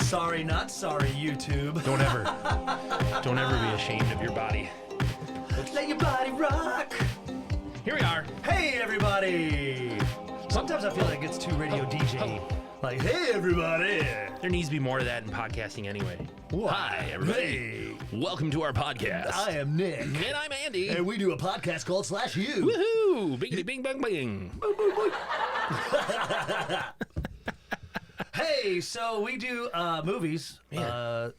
Sorry, not sorry, YouTube. Don't ever be ashamed of your body. Let your body rock. Here we are. Hey, everybody. Sometimes I feel like it's too radio DJ. Like, hey, everybody. There needs to be more of that in podcasting anyway. Hi, everybody. Hey. Welcome to our podcast. I am Nick. And I'm Andy. And we do a podcast called SlashU. Woohoo! Biggity bing bang bing. Hey, so we do movies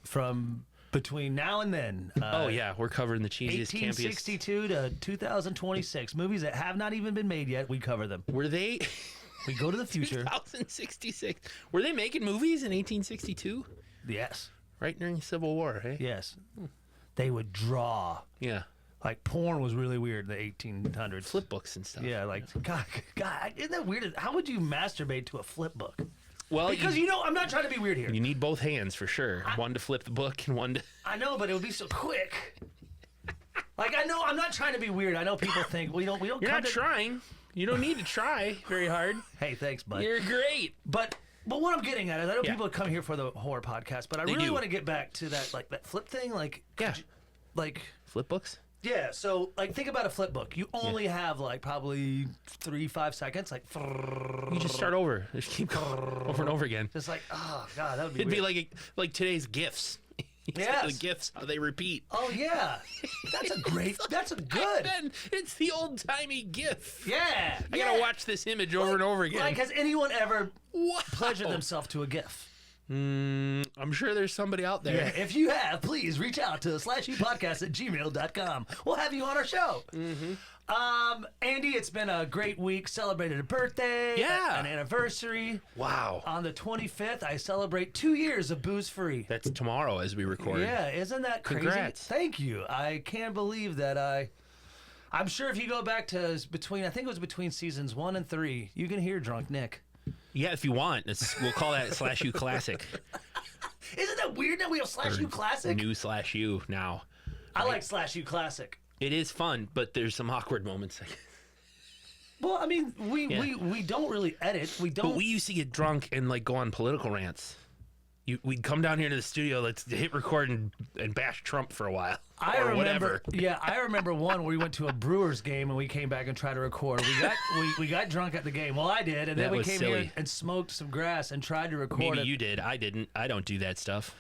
from between now and then. Oh, yeah. We're covering the cheesiest, campiest. 1862 to 2026. Movies that have not even been made yet, we cover them. Were they... We go to the future. 2066. Were they making movies in 1862? Yes. Right during the Civil War, hey? Yes. They would draw. Yeah. Like, porn was really weird in the 1800s. Flip books and stuff. Yeah, like, God, isn't that weird? How would you masturbate to a flip book? Well, Because, you know, I'm not trying to be weird here. You need both hands for sure. One to flip the book and one to... I know, but it would be so quick. Like, I know, I'm not trying to be weird. I know people think, we don't You're come not to... trying. You don't need to try very hard. Hey, thanks, bud. You're great. But what I'm getting at is I know people come here for the horror podcast, but I really want to get back to that, like, that flip thing. Like, Flip books? Yeah, so, like, think about a flip book. You only have, like, probably 3-5 seconds. Like, You just start over. Just keep going over and over again. just like, oh, God, that would be It'd weird. be like today's GIFs. Yes. The GIFs, how they repeat. Oh, yeah. That's a good. Ben, it's the old-timey GIF. Yeah. I gotta watch this image over and over again. Like, has anyone ever Wow. pleasured themselves to a GIF? I'm sure there's somebody out there. Yeah, if you have, please reach out to slashupodcast@gmail.com. We'll have you on our show. Mm-hmm. Andy, it's been a great week. Celebrated a birthday, an anniversary. Wow. On the 25th, I celebrate 2 years of booze free. That's tomorrow as we record. Yeah, isn't that crazy? Congrats. Thank you. I can't believe that I'm sure if you go back to I think it was between seasons 1 and 3, you can hear Drunk Nick. Yeah, if you want. We'll call that SlashU Classic. Isn't that weird that we have SlashU Classic? New SlashU now. I like SlashU Classic. It is fun, but there's some awkward moments. Well, I mean, we don't really edit. We don't. But we used to get drunk and like go on political rants. We'd come down here to the studio, let's hit record and bash Trump for a while. I or remember, whatever. Yeah, I remember one where we went to a Brewers game and we came back and tried to record. We got drunk at the game. Well, I did, and then we came here and smoked some grass and tried to record. Maybe you did. I didn't. I don't do that stuff.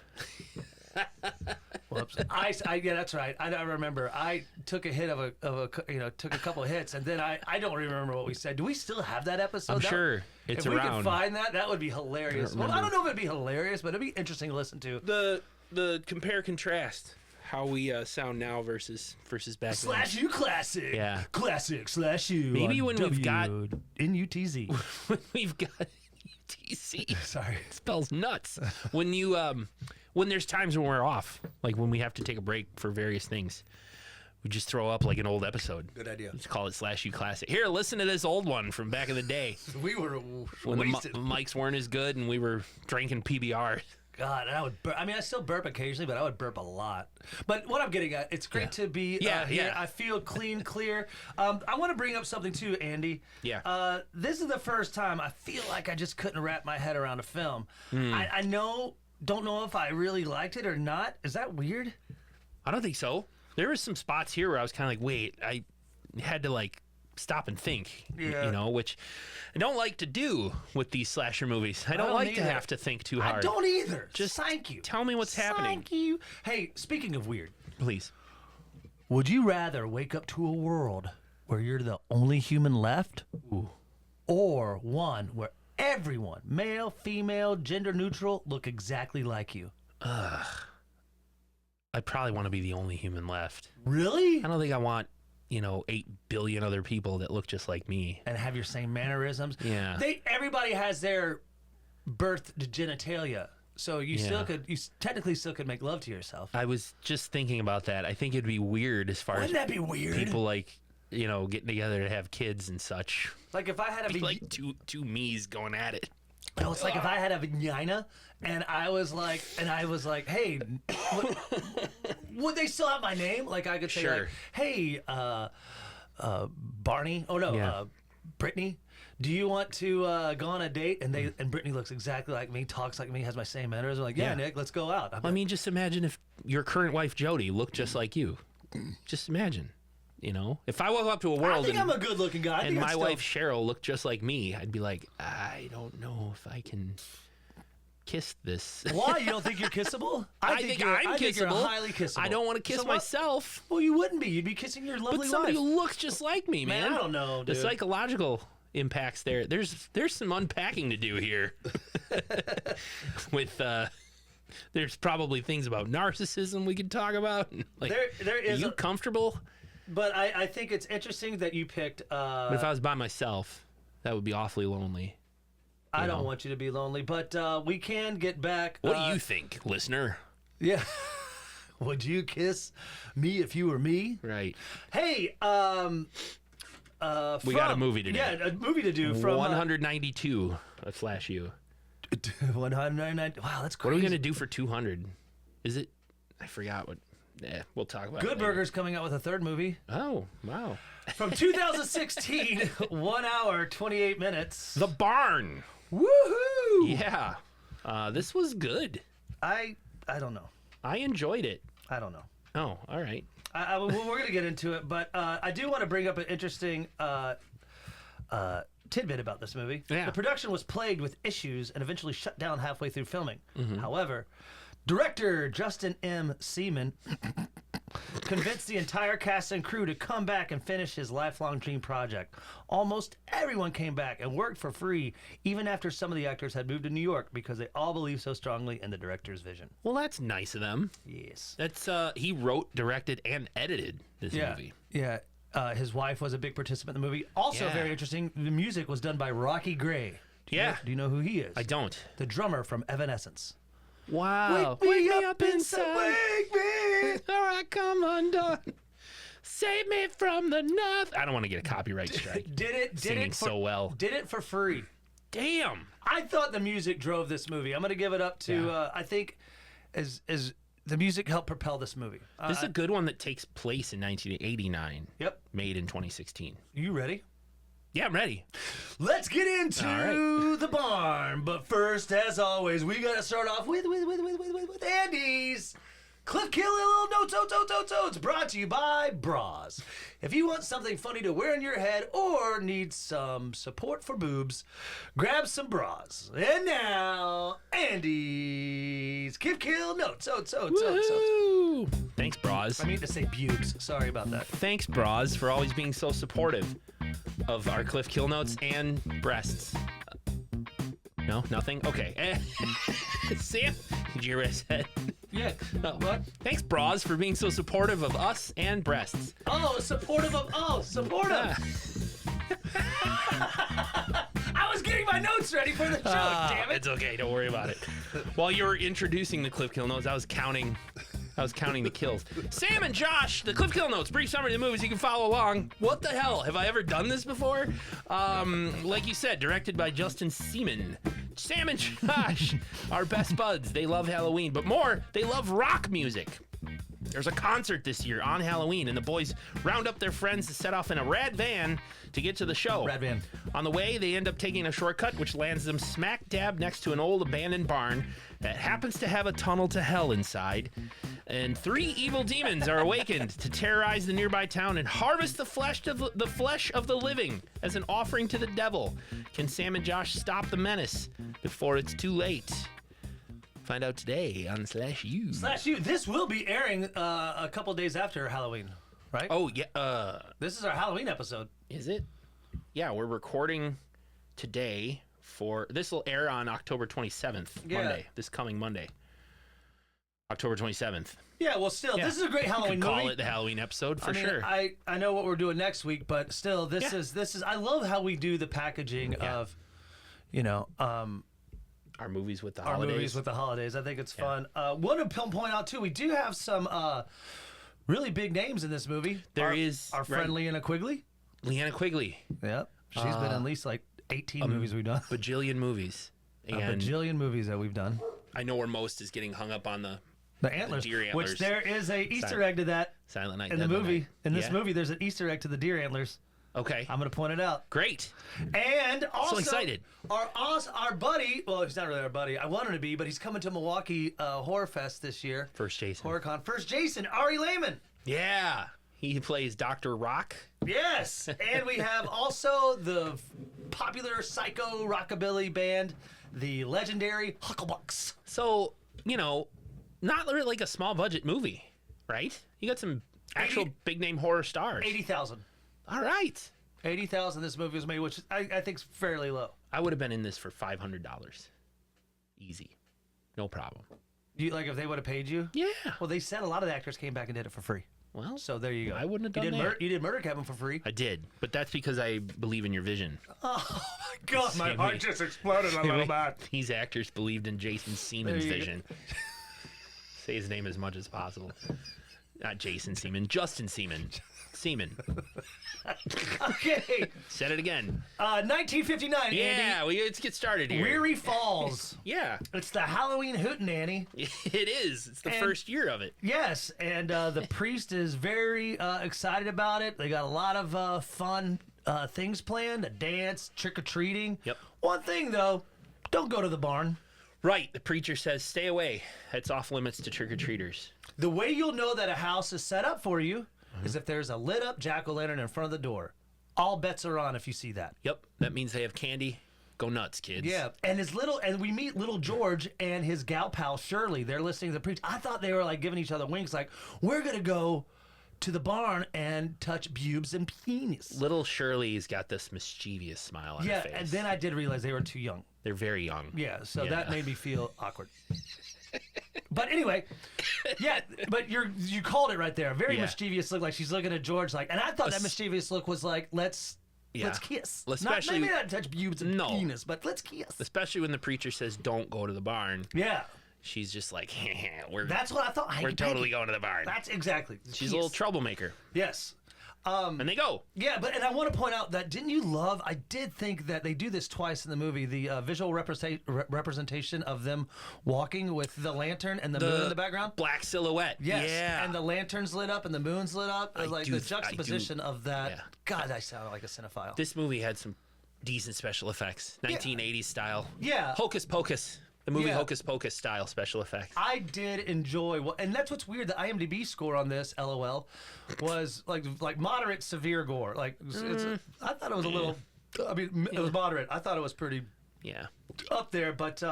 Whoops. Yeah, that's right. I remember. I took a hit took a couple of hits, and then I don't remember what we said. Do we still have that episode? I'm sure it's around. If we could find that would be hilarious. Well, I don't know if it'd be hilarious, but it'd be interesting to listen to. The compare contrast. How we sound now versus back then. SlashU Classic. Yeah. Classic SlashU. Maybe when we've got NUTZ. When we've got UTC. Sorry. It spells nuts. When you when there's times when we're off, like when we have to take a break for various things, we just throw up like an old episode. Good idea. Just call it SlashU Classic. Here, listen to this old one from back in the day. We were when wasted. the mics weren't as good and we were drinking PBR. God, and I would burp. I mean, I still burp occasionally, but I would burp a lot. But what I'm getting at, it's great to be here. I feel clean, clear. I want to bring up something too, Andy. Yeah. This is the first time I feel like I just couldn't wrap my head around a film. I don't know if I really liked it or not. Is that weird? I don't think so. There were some spots here where I was kind of like, wait, I had to like stop and think, you know, which I don't like to do with these slasher movies. I don't like to have to think too hard. I don't either. Just thank you. Tell me what's happening. Thank you. Hey, speaking of weird, please. Would you rather wake up to a world where you're the only human left, or one where everyone, male, female, gender neutral, look exactly like you? I probably want to be the only human left. Really? I don't think I want 8 billion other people that look just like me and have your same mannerisms. Yeah. Everybody has their birth genitalia, so you technically still could make love to yourself. I was just thinking about that. I think it'd be weird as far Wouldn't that be weird? People like getting together to have kids and such. Like if I had like two me's going at it. No, it's like if I had a vagina and I was like, hey, would they still have my name? Like I could say, like, hey, Barney. Oh no, Brittany, do you want to go on a date? And Brittany looks exactly like me, talks like me, has my same manners. I'm like, yeah, Nick, let's go out. I mean, just imagine if your current wife Jody looked just like you. Just imagine, if I woke up to a world, I think I'm a good-looking guy, and my wife Cheryl looked just like me, I'd be like, I don't know if I can kiss this. Why? You don't think you're kissable? I think I'm kissable. You're highly kissable. I don't want to kiss myself. Well, you wouldn't be. You'd be kissing your lovely But somebody wife. who looks just like me, man. I don't know, dude. The psychological impacts there. There's some unpacking to do here. With there's probably things about narcissism we could talk about. Like, there is. Are you comfortable? But I think it's interesting that you picked. But if I was by myself, that would be awfully lonely. I don't want you to be lonely, but we can get back. What do you think, listener? Yeah. Would you kiss me if you were me? Right. Hey, we got a movie today. Yeah, a movie to do from 192 of SlashU. 190. Wow, that's crazy. What are we gonna do for 200? Is it? I forgot what. Yeah, we'll talk about it. Good Burger's coming out with a third movie. Oh, wow. From 2016, 1 hour, 28 minutes. The Barn. Woohoo! Yeah. This was good. I don't know. I enjoyed it. I don't know. Oh, all right. We're going to get into it, but I do want to bring up an interesting tidbit about this movie. Yeah. The production was plagued with issues and eventually shut down halfway through filming. However, director Justin M. Seaman convinced the entire cast and crew to come back and finish his lifelong dream project. Almost everyone came back and worked for free, even after some of the actors had moved to New York because they all believed so strongly in the director's vision. Well, that's nice of them. Yes. That's he wrote, directed, and edited this movie. Yeah. His wife was a big participant in the movie. Also very interesting, the music was done by Rocky Gray. Do you know who he is? I don't. The drummer from Evanescence. Wow. Wake me up inside. Wake me. Or I come undone. Save me from the nothing. I don't want to get a copyright strike. Singing so well. Did it for free. Damn. I thought the music drove this movie. I'm going to give it up to, I think, as the music helped propel this movie. This is a good one that takes place in 1989. Yep. Made in 2016. You ready? Yeah, I'm ready. Let's get into the barn. But first, as always, we got to start off with Andy's Cliff Kill Little Notes, brought to you by Bras. If you want something funny to wear in your head or need some support for boobs, grab some bras. And now, Andy's Cliff Kill Notes. Thanks, Bras. I mean to say bubes. Sorry about that. Thanks, Bras, for always being so supportive of our Cliff Kill Notes and breasts. No, nothing? Okay. Sam, did you hear what I said? Yeah. What? Thanks, Bras, for being so supportive of us and breasts. Supportive. I was getting my notes ready for the show, damn it. It's okay, don't worry about it. While you were introducing the Cliff Kill Notes, I was counting the kills. Sam and Josh, the Cliff Kill Notes, brief summary of the movies. You can follow along. What the hell? Have I ever done this before? Like you said, directed by Justin Seaman. Sam and Josh are best buds. They love Halloween, but more, they love rock music. There's a concert this year on Halloween, and the boys round up their friends to set off in a rad van to get to the show. Rad van. On the way, they end up taking a shortcut, which lands them smack dab next to an old abandoned barn that happens to have a tunnel to hell inside. And 3 evil demons are awakened to terrorize the nearby town and harvest the flesh of the living as an offering to the devil. Can Sam and Josh stop the menace before it's too late? Find out today on SlashU. SlashU. This will be airing a couple days after Halloween, right? Oh, yeah. This is our Halloween episode. Is it? Yeah, we're recording today this will air on October 27th, Monday. This coming Monday. October 27th. Yeah, well, still, this is a great Halloween movie. Call it the Halloween episode for sure. I know what we're doing next week, but still, this is. I love how we do the packaging of, our movies with the holidays. I think it's fun. Want to point out too, we do have some really big names in this movie. There is our friend Leanna Quigley. Leanna Quigley. Yep, she's been in at least like 18 movies we've done. Bajillion movies. And a bajillion movies that we've done. I know where most is getting hung up on the antlers, deer antlers, which there is a Easter egg to that. Silent Night in the movie. In this movie, there's an Easter egg to the deer antlers. Okay. I'm going to point it out. Great. And also, So excited. Our buddy, well, he's not really our buddy. I want him to be, but he's coming to Milwaukee Horror Fest this year. First Jason. HorrorCon. First Jason, Ari Lehman. Yeah. He plays Dr. Rock. Yes. And we have also the popular psycho rockabilly band, the legendary Hucklebucks. So, not really like a small budget movie, right? You got some actual big name horror stars. 80,000. All right. 80,000 this movie was made, which I think is fairly low. I would have been in this for $500. Easy. No problem. You like if they would have paid you? Yeah. Well, they said a lot of the actors came back and did it for free. Well, So there you go. I wouldn't have done that. You did Murder Cabin for free. I did, but that's because I believe in your vision. Oh my God, my Same heart way. just exploded a little bit. These actors believed in Jason Seaman's There you vision. Say his name as much as possible. Not Jason Seaman, Justin Seaman. Seaman. Okay, Said it again. 1959. Yeah, let's get started Andy. here. Weary Falls. Yeah, It's the Halloween hootenanny. it is. It's the And- first year of it. Yes, and the priest is very excited about it. They got a lot of fun things planned: a dance, trick or treating. Yep. One thing though, don't go to the barn. Right, the preacher says, stay away. That's off limits to trick-or-treaters. The way you'll know that a house is set up for you is if there's a lit up jack-o'-lantern in front of the door. All bets are on if you see that. Yep, that means they have candy. Go nuts, kids. Yeah, and we meet little George and his gal pal Shirley. They're listening to the preach. I thought they were like giving each other winks, like we're gonna go to the barn and touch pubes and penis. Little Shirley's got this mischievous smile on her Yeah, face. and then I did realize they were too young. They're very young. Yeah, so Yeah. that made me feel awkward. But anyway, yeah, but you called it right there. Very Yeah. mischievous look, like she's looking at George like, and I thought that mischievous look was like, let's kiss. Especially- maybe not touch pubes and No. penis, but let's kiss. Especially when the preacher says, don't go to the barn. Yeah, She's just like, we're that's what I thought. we're totally going to the barn. That's exactly. She's a little troublemaker. Yes. And they go. Yeah, and I want to point out that didn't you love? I did think that they do this twice in the movie. The visual representation of them walking with the lantern and the moon in the background. Black silhouette. Yes, Yeah. and the lantern's lit up and the moon's lit up. It was like the I juxtaposition of that. Yeah. God, I sound like a cinephile. This movie had some decent special effects. 1980s style. Yeah. Hocus Pocus. The movie Yeah. Hocus Pocus style special effects. I did enjoy and that's what's weird. The IMDb score on this, LOL, was like moderate, severe gore. Like I thought it was a little. I mean, it was moderate. I thought it was pretty Yeah. up there, but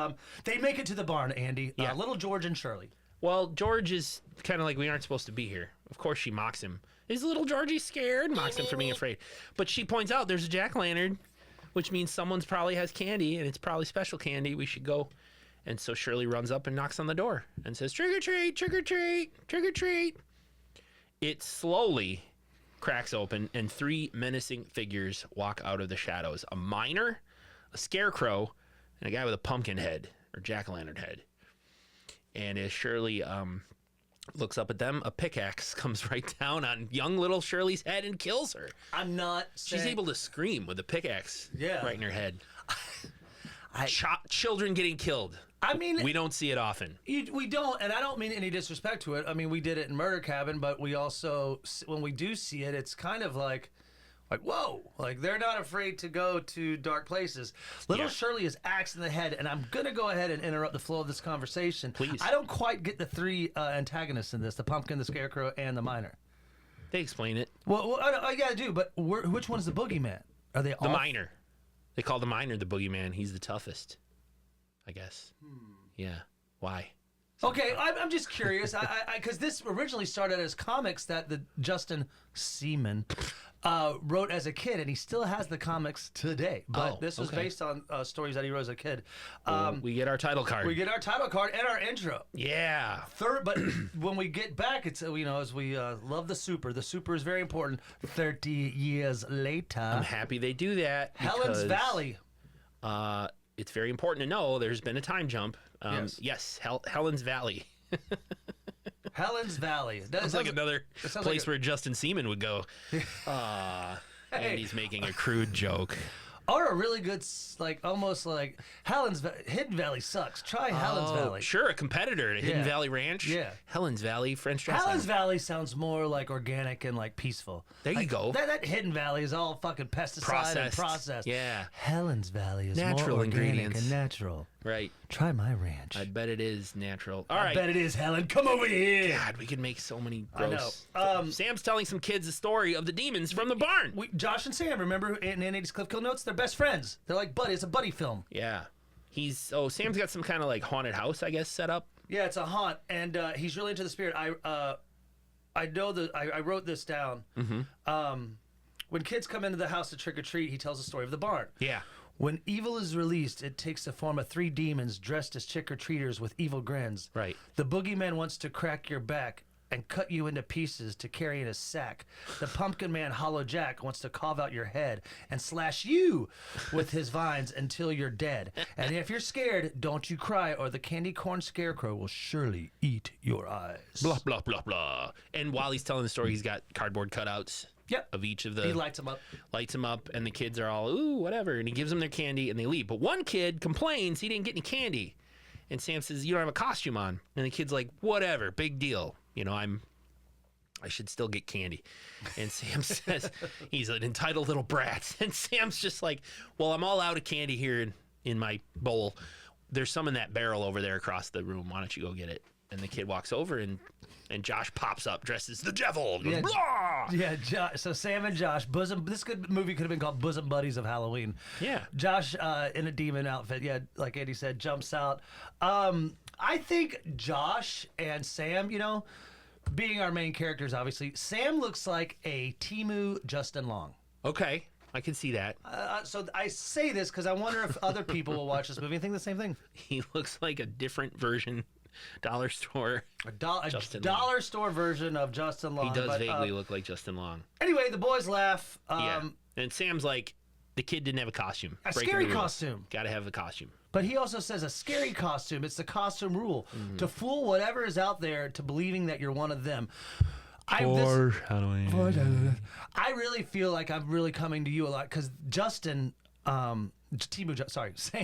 they make it to the barn, Andy. Yeah. Little George and Shirley. Well, George is kind of like, we aren't supposed to be here. Of course, she mocks him. Is little Georgie scared? Mocks him for being afraid. But she points out there's a jack-o'-lantern, which means someone's probably has candy, and it's probably special candy. We should go. And so Shirley runs up and knocks on the door and says, trick or treat, trick or treat, trick or treat. It slowly cracks open, and three menacing figures walk out of the shadows. A miner, a scarecrow, and a guy with a pumpkin head, or jack-o'-lantern head. And as Shirley looks up at them, a pickaxe comes right down on young little Shirley's head and kills her. I'm not saying... She's able to scream with a pickaxe right in her head. Children getting killed. I mean... We don't see it often. We don't, and I don't mean any disrespect to it. I mean, we did it in Murder Cabin, but we also, when we do see it, it's kind of like whoa, like they're not afraid to go to dark places. Little Shirley is axed in the head, and I'm gonna go ahead and interrupt the flow of this conversation. Please. I don't quite get the three antagonists in this: the pumpkin, the scarecrow, and the miner. They explain it. Well I gotta do, but which one's the boogeyman? Are they all? The miner. They call the miner the boogeyman. He's the toughest, I guess. Yeah. Why? Okay, I'm just curious, because this originally started as comics that the Justin Seaman wrote as a kid, and he still has the comics today. But this was based on stories that he wrote as a kid. We get our title card. We get our title card and our intro. Yeah. But when we get back, it's as we love the super. The super is very important. 30 years later, I'm happy they do that. Helen's because, Valley. It's very important to know there's been a time jump. Yes. Helen's Valley. Helen's Valley. It's like another place where Justin Seaman would go. Hey. And he's making a crude joke. Or a really good, almost like Hidden Valley sucks. Try Helen's Valley. Sure, a competitor to Hidden Valley Ranch. Yeah. Helen's Valley French dressing. Helen's Valley sounds more like organic and like peaceful. There you go. That Hidden Valley is all fucking pesticide and processed. Yeah. Helen's Valley is Natural more organic ingredients. and natural. Right. Try my ranch. I bet it is natural. All I right. bet it is, Helen. Come over here. God, we could make so many gross. I know. Sam's telling some kids the story of the demons from the barn. Josh and Sam, remember in 80s Cliff Kill Notes? They're best friends. They're like buddies. It's a buddy film. Yeah. Sam's got some kind of like haunted house, I guess, set up. Yeah, it's a haunt, and he's really into the spirit. I wrote this down. Mm-hmm. When kids come into the house to trick or treat, he tells the story of the barn. Yeah. When evil is released, it takes the form of 3 demons dressed as trick-or-treaters with evil grins. Right. The boogeyman wants to crack your back and cut you into pieces to carry in a sack. The pumpkin man, Hollow Jack, wants to carve out your head and slash you with his vines until you're dead. And if you're scared, don't you cry, or the candy corn scarecrow will surely eat your eyes. Blah, blah, blah, blah. And while he's telling the story, he's got cardboard cutouts. Yep. Of each of the... He lights them up. Lights them up, and the kids are all, ooh, whatever. And he gives them their candy, and they leave. But one kid complains he didn't get any candy. And Sam says, you don't have a costume on. And the kid's like, whatever, big deal. You know, I should still get candy. And Sam says, he's an entitled little brat. And Sam's just like, well, I'm all out of candy here in my bowl. There's some in that barrel over there across the room. Why don't you go get it? And the kid walks over, and Josh pops up dressed as the devil. Yeah, Blah! yeah. So Sam and Josh, movie could have been called Bosom Buddies of Halloween. Yeah. Josh in a demon outfit. Yeah, like Andy said, jumps out. I think Josh and Sam, being our main characters, obviously, Sam looks like a Temu Justin Long. Okay, I can see that. So I say this because I wonder if other people will watch this movie and think the same thing. He looks like a different version. Dollar store. A dollar store version of Justin Long. He does vaguely look like Justin Long. Anyway, the boys laugh. Yeah. And Sam's like, the kid didn't have a costume. A scary costume. Got to have a costume. But he also says a scary costume. It's the costume rule. To fool whatever is out there to believing that you're one of them. Halloween. I really feel like I'm really coming to you a lot because Justin... Sam,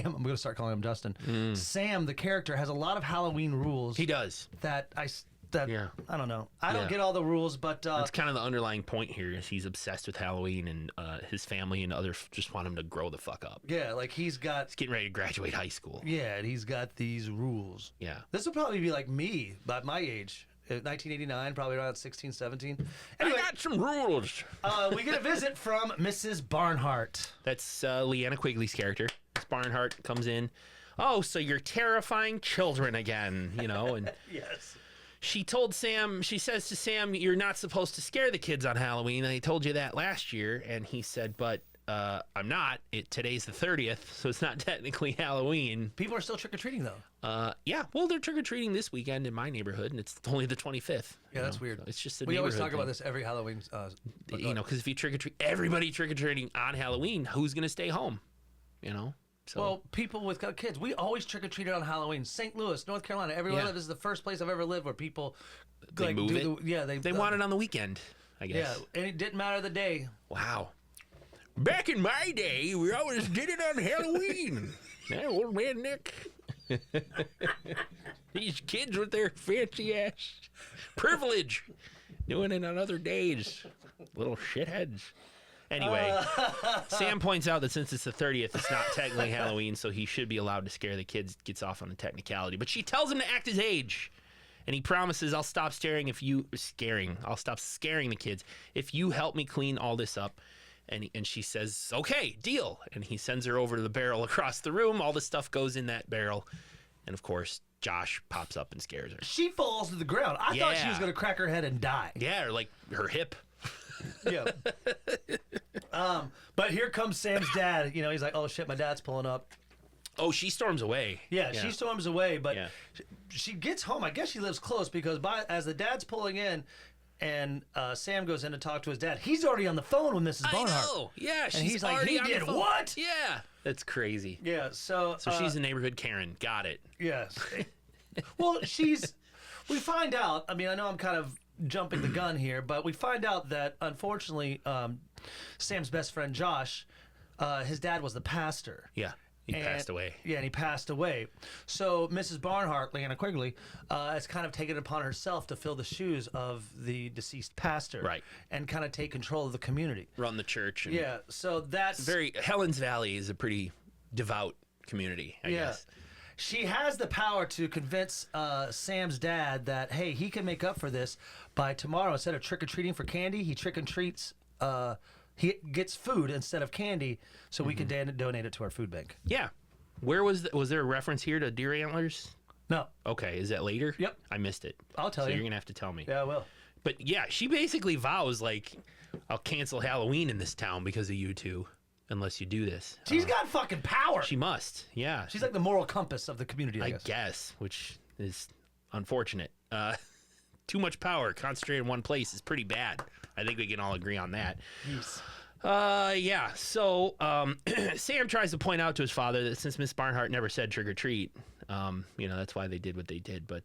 I'm going to start calling him Justin. Sam, the character, has a lot of Halloween rules. He does. I don't know. I don't Yeah. get all the rules, but... That's kind of the underlying point here is he's obsessed with Halloween, and his family and others just want him to grow the fuck up. yeah, like he's Getting ready to graduate high school. Yeah, and he's got these rules. Yeah. This would probably be like me, by my age. 1989, probably around 16, 17. Anyway, I got some rules. we get a visit from Mrs. Barnhart. That's Leanna Quigley's character. Miss Barnhart comes in. Oh, so you're terrifying children again, and Yes. she says to Sam, you're not supposed to scare the kids on Halloween. I told you that last year. And he said, but I'm not. Today's the 30th, so it's not technically Halloween. People are still trick-or-treating, though. Yeah, well, they're trick-or-treating this weekend in my neighborhood, and it's only the 25th. Yeah, that's weird. So it's just a We always neighborhood talk about thing. this every Halloween. Because if you trick-or-treat, everybody trick-or-treating on Halloween, who's going to stay home? So, Well, people with kids, we always trick-or-treated on Halloween. St. Louis, North Carolina, everywhere. Yeah. This is the first place I've ever lived where people They move it? they want it on the weekend, I guess. Yeah, and it didn't matter the day. Wow. Back in my day, we always did it on Halloween. Yeah, old man Nick. These kids with their fancy ass privilege doing it on other days. Little shitheads. Anyway, Sam points out that since it's the 30th, it's not technically Halloween, so he should be allowed to scare the kids. Gets off on the technicality. But she tells him to act his age. And he promises, I'll stop scaring the kids if you help me clean all this up. And she says, okay, deal. And he sends her over to the barrel across the room. All the stuff goes in that barrel. And, of course, Josh pops up and scares her. She falls to the ground. I thought she was going to crack her head and die. Yeah, or like her hip. Yeah. But here comes Sam's dad. He's like, oh, shit, my dad's pulling up. Oh, she storms away. Yeah, she storms away. But Yeah. she gets home. I guess she lives close because as the dad's pulling in, and Sam goes in to talk to his dad. He's already on the phone with Mrs. Barnhart. I know. Yeah, and he's like, he did what? Yeah, that's crazy. Yeah, so she's a neighborhood Karen. Got it. Yes. Well, we find out. I mean, I know I'm kind of jumping the gun here, but we find out that unfortunately, Sam's best friend Josh his dad was the pastor. Yeah. He passed away. Yeah, and he passed away. So Mrs. Barnhart, Leanna Quigley, has kind of taken it upon herself to fill the shoes of the deceased pastor. Right. And kind of take control of the community. Run the church. And Yeah, so that's... Helens Valley is a pretty devout community, I guess. She has the power to convince Sam's dad that, hey, he can make up for this by tomorrow. Instead of trick-or-treating for candy, he trick-and-treats... he gets food instead of candy, so we can donate it to our food bank. Yeah. Where was there a reference here to deer antlers? No. Okay, is that later? Yep. I missed it. I'll tell so you. You're gonna have to tell me. Yeah, I will. But yeah, she basically vows like, I'll cancel Halloween in this town because of you two, unless you do this. She's got fucking power. She must. Yeah. She's like the moral compass of the community, I guess. Which is unfortunate. Too much power concentrated in one place is pretty bad. I think we can all agree on that. Yes. Yeah. So Sam tries to point out to his father that since Miss Barnhart never said trick or treat, that's why they did what they did. But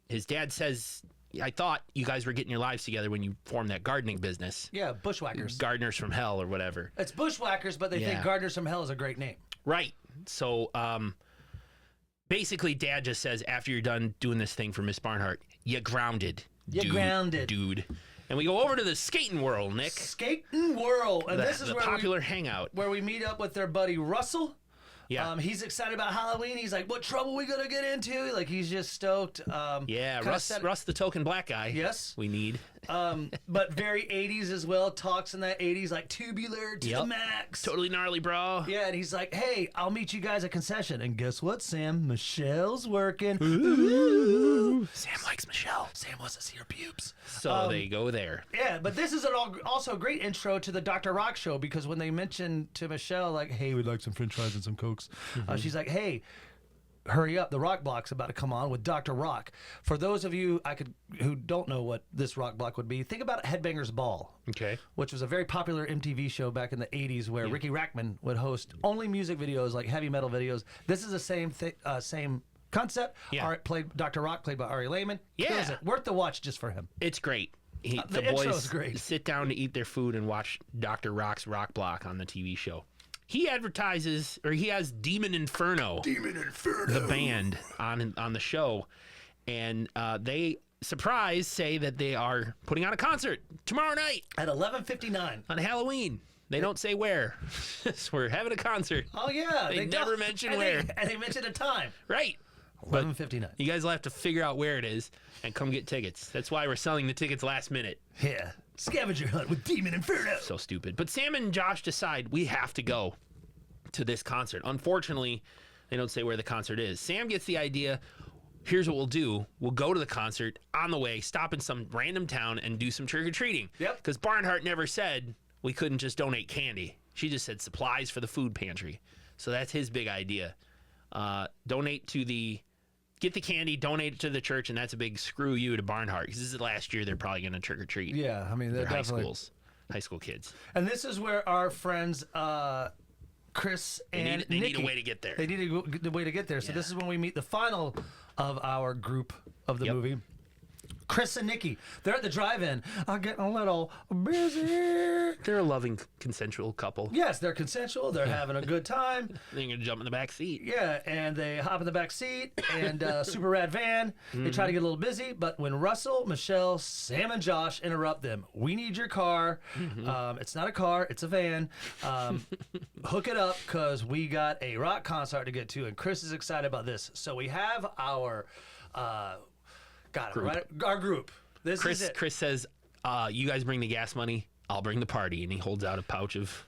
his dad says, I thought you guys were getting your lives together when you formed that gardening business. Yeah, Bushwhackers. Gardeners from Hell or whatever. It's Bushwhackers, but they think Gardeners from Hell is a great name. Right. So basically, Dad just says, after you're done doing this thing for Miss Barnhart, you grounded. Grounded. Dude. And we go over to the skating world, Nick. Skating world. And this is the where popular hangout. Where we meet up with their buddy Russell. Yeah. He's excited about Halloween. He's like, what trouble we gonna get into? Like, he's just stoked. Russ the token black guy. Yes. We need. But very 80s as well. Talks in that 80s, like tubular to the max. Totally gnarly, bro. Yeah, and he's like, hey, I'll meet you guys at concession. And guess what, Sam? Michelle's working. Ooh. Sam likes Michelle. Sam wants to see her pubes. So they go there. Yeah, but this is also a great intro to the Dr. Rock show, because when they mention to Michelle, like, hey, we'd like some french fries and some Cokes, she's like, hey, hurry up, the rock block's about to come on with Dr. Rock. For those of you who don't know what this rock block would be, think about Headbangers Ball. Okay. Which was a very popular MTV show back in the 80s where Ricky Rackman would host only music videos, like heavy metal videos. This is the same concept. Yeah. Dr. Rock, played by Ari Lehman. Yeah. Kills it. Worth the watch just for him. It's great. The boys intro's great. Sit down to eat their food and watch Dr. Rock's Rock Block on the TV show. He advertises, or he has Demon Inferno, the band, on the show, and they say that they are putting on a concert tomorrow night at 11:59 on Halloween. They don't say where. We're having a concert. Oh yeah, they never mention where, and they mention a time. Right. 11:59. You guys will have to figure out where it is and come get tickets. That's why we're selling the tickets last minute. Yeah. Scavenger hunt with Demon Inferno. So stupid. But Sam and Josh decide we have to go to this concert. Unfortunately, they don't say where the concert is. Sam gets the idea. Here's what we'll do. We'll go to the concert on the way, stop in some random town and do some trick-or-treating. Yep. Because Barnhart never said we couldn't just donate candy. She just said supplies for the food pantry. So that's his big idea. Get the candy, donate it to the church, and that's a big screw you to Barnhart, because this is the last year they're probably going to trick or treat. Yeah, I mean, they're high school kids. And this is where our friends Chris and they Nikki, need a way to get there. They need a way to get there. So this is when we meet the final of our group of the movie. Chris and Nikki, they're at the drive-in. I'm getting a little busy. They're a loving, consensual couple. Yes, they're consensual. They're having a good time. They're going to jump in the back seat. Yeah, and they hop in the back seat and super rad van. They try to get a little busy, but when Russell, Michelle, Sam, and Josh interrupt them, we need your car. It's not a car, it's a van. Hook it up, because we got a rock concert to get to, and Chris is excited about this. So we have our... our group. This is it. Chris says, you guys bring the gas money, I'll bring the party. And he holds out a pouch of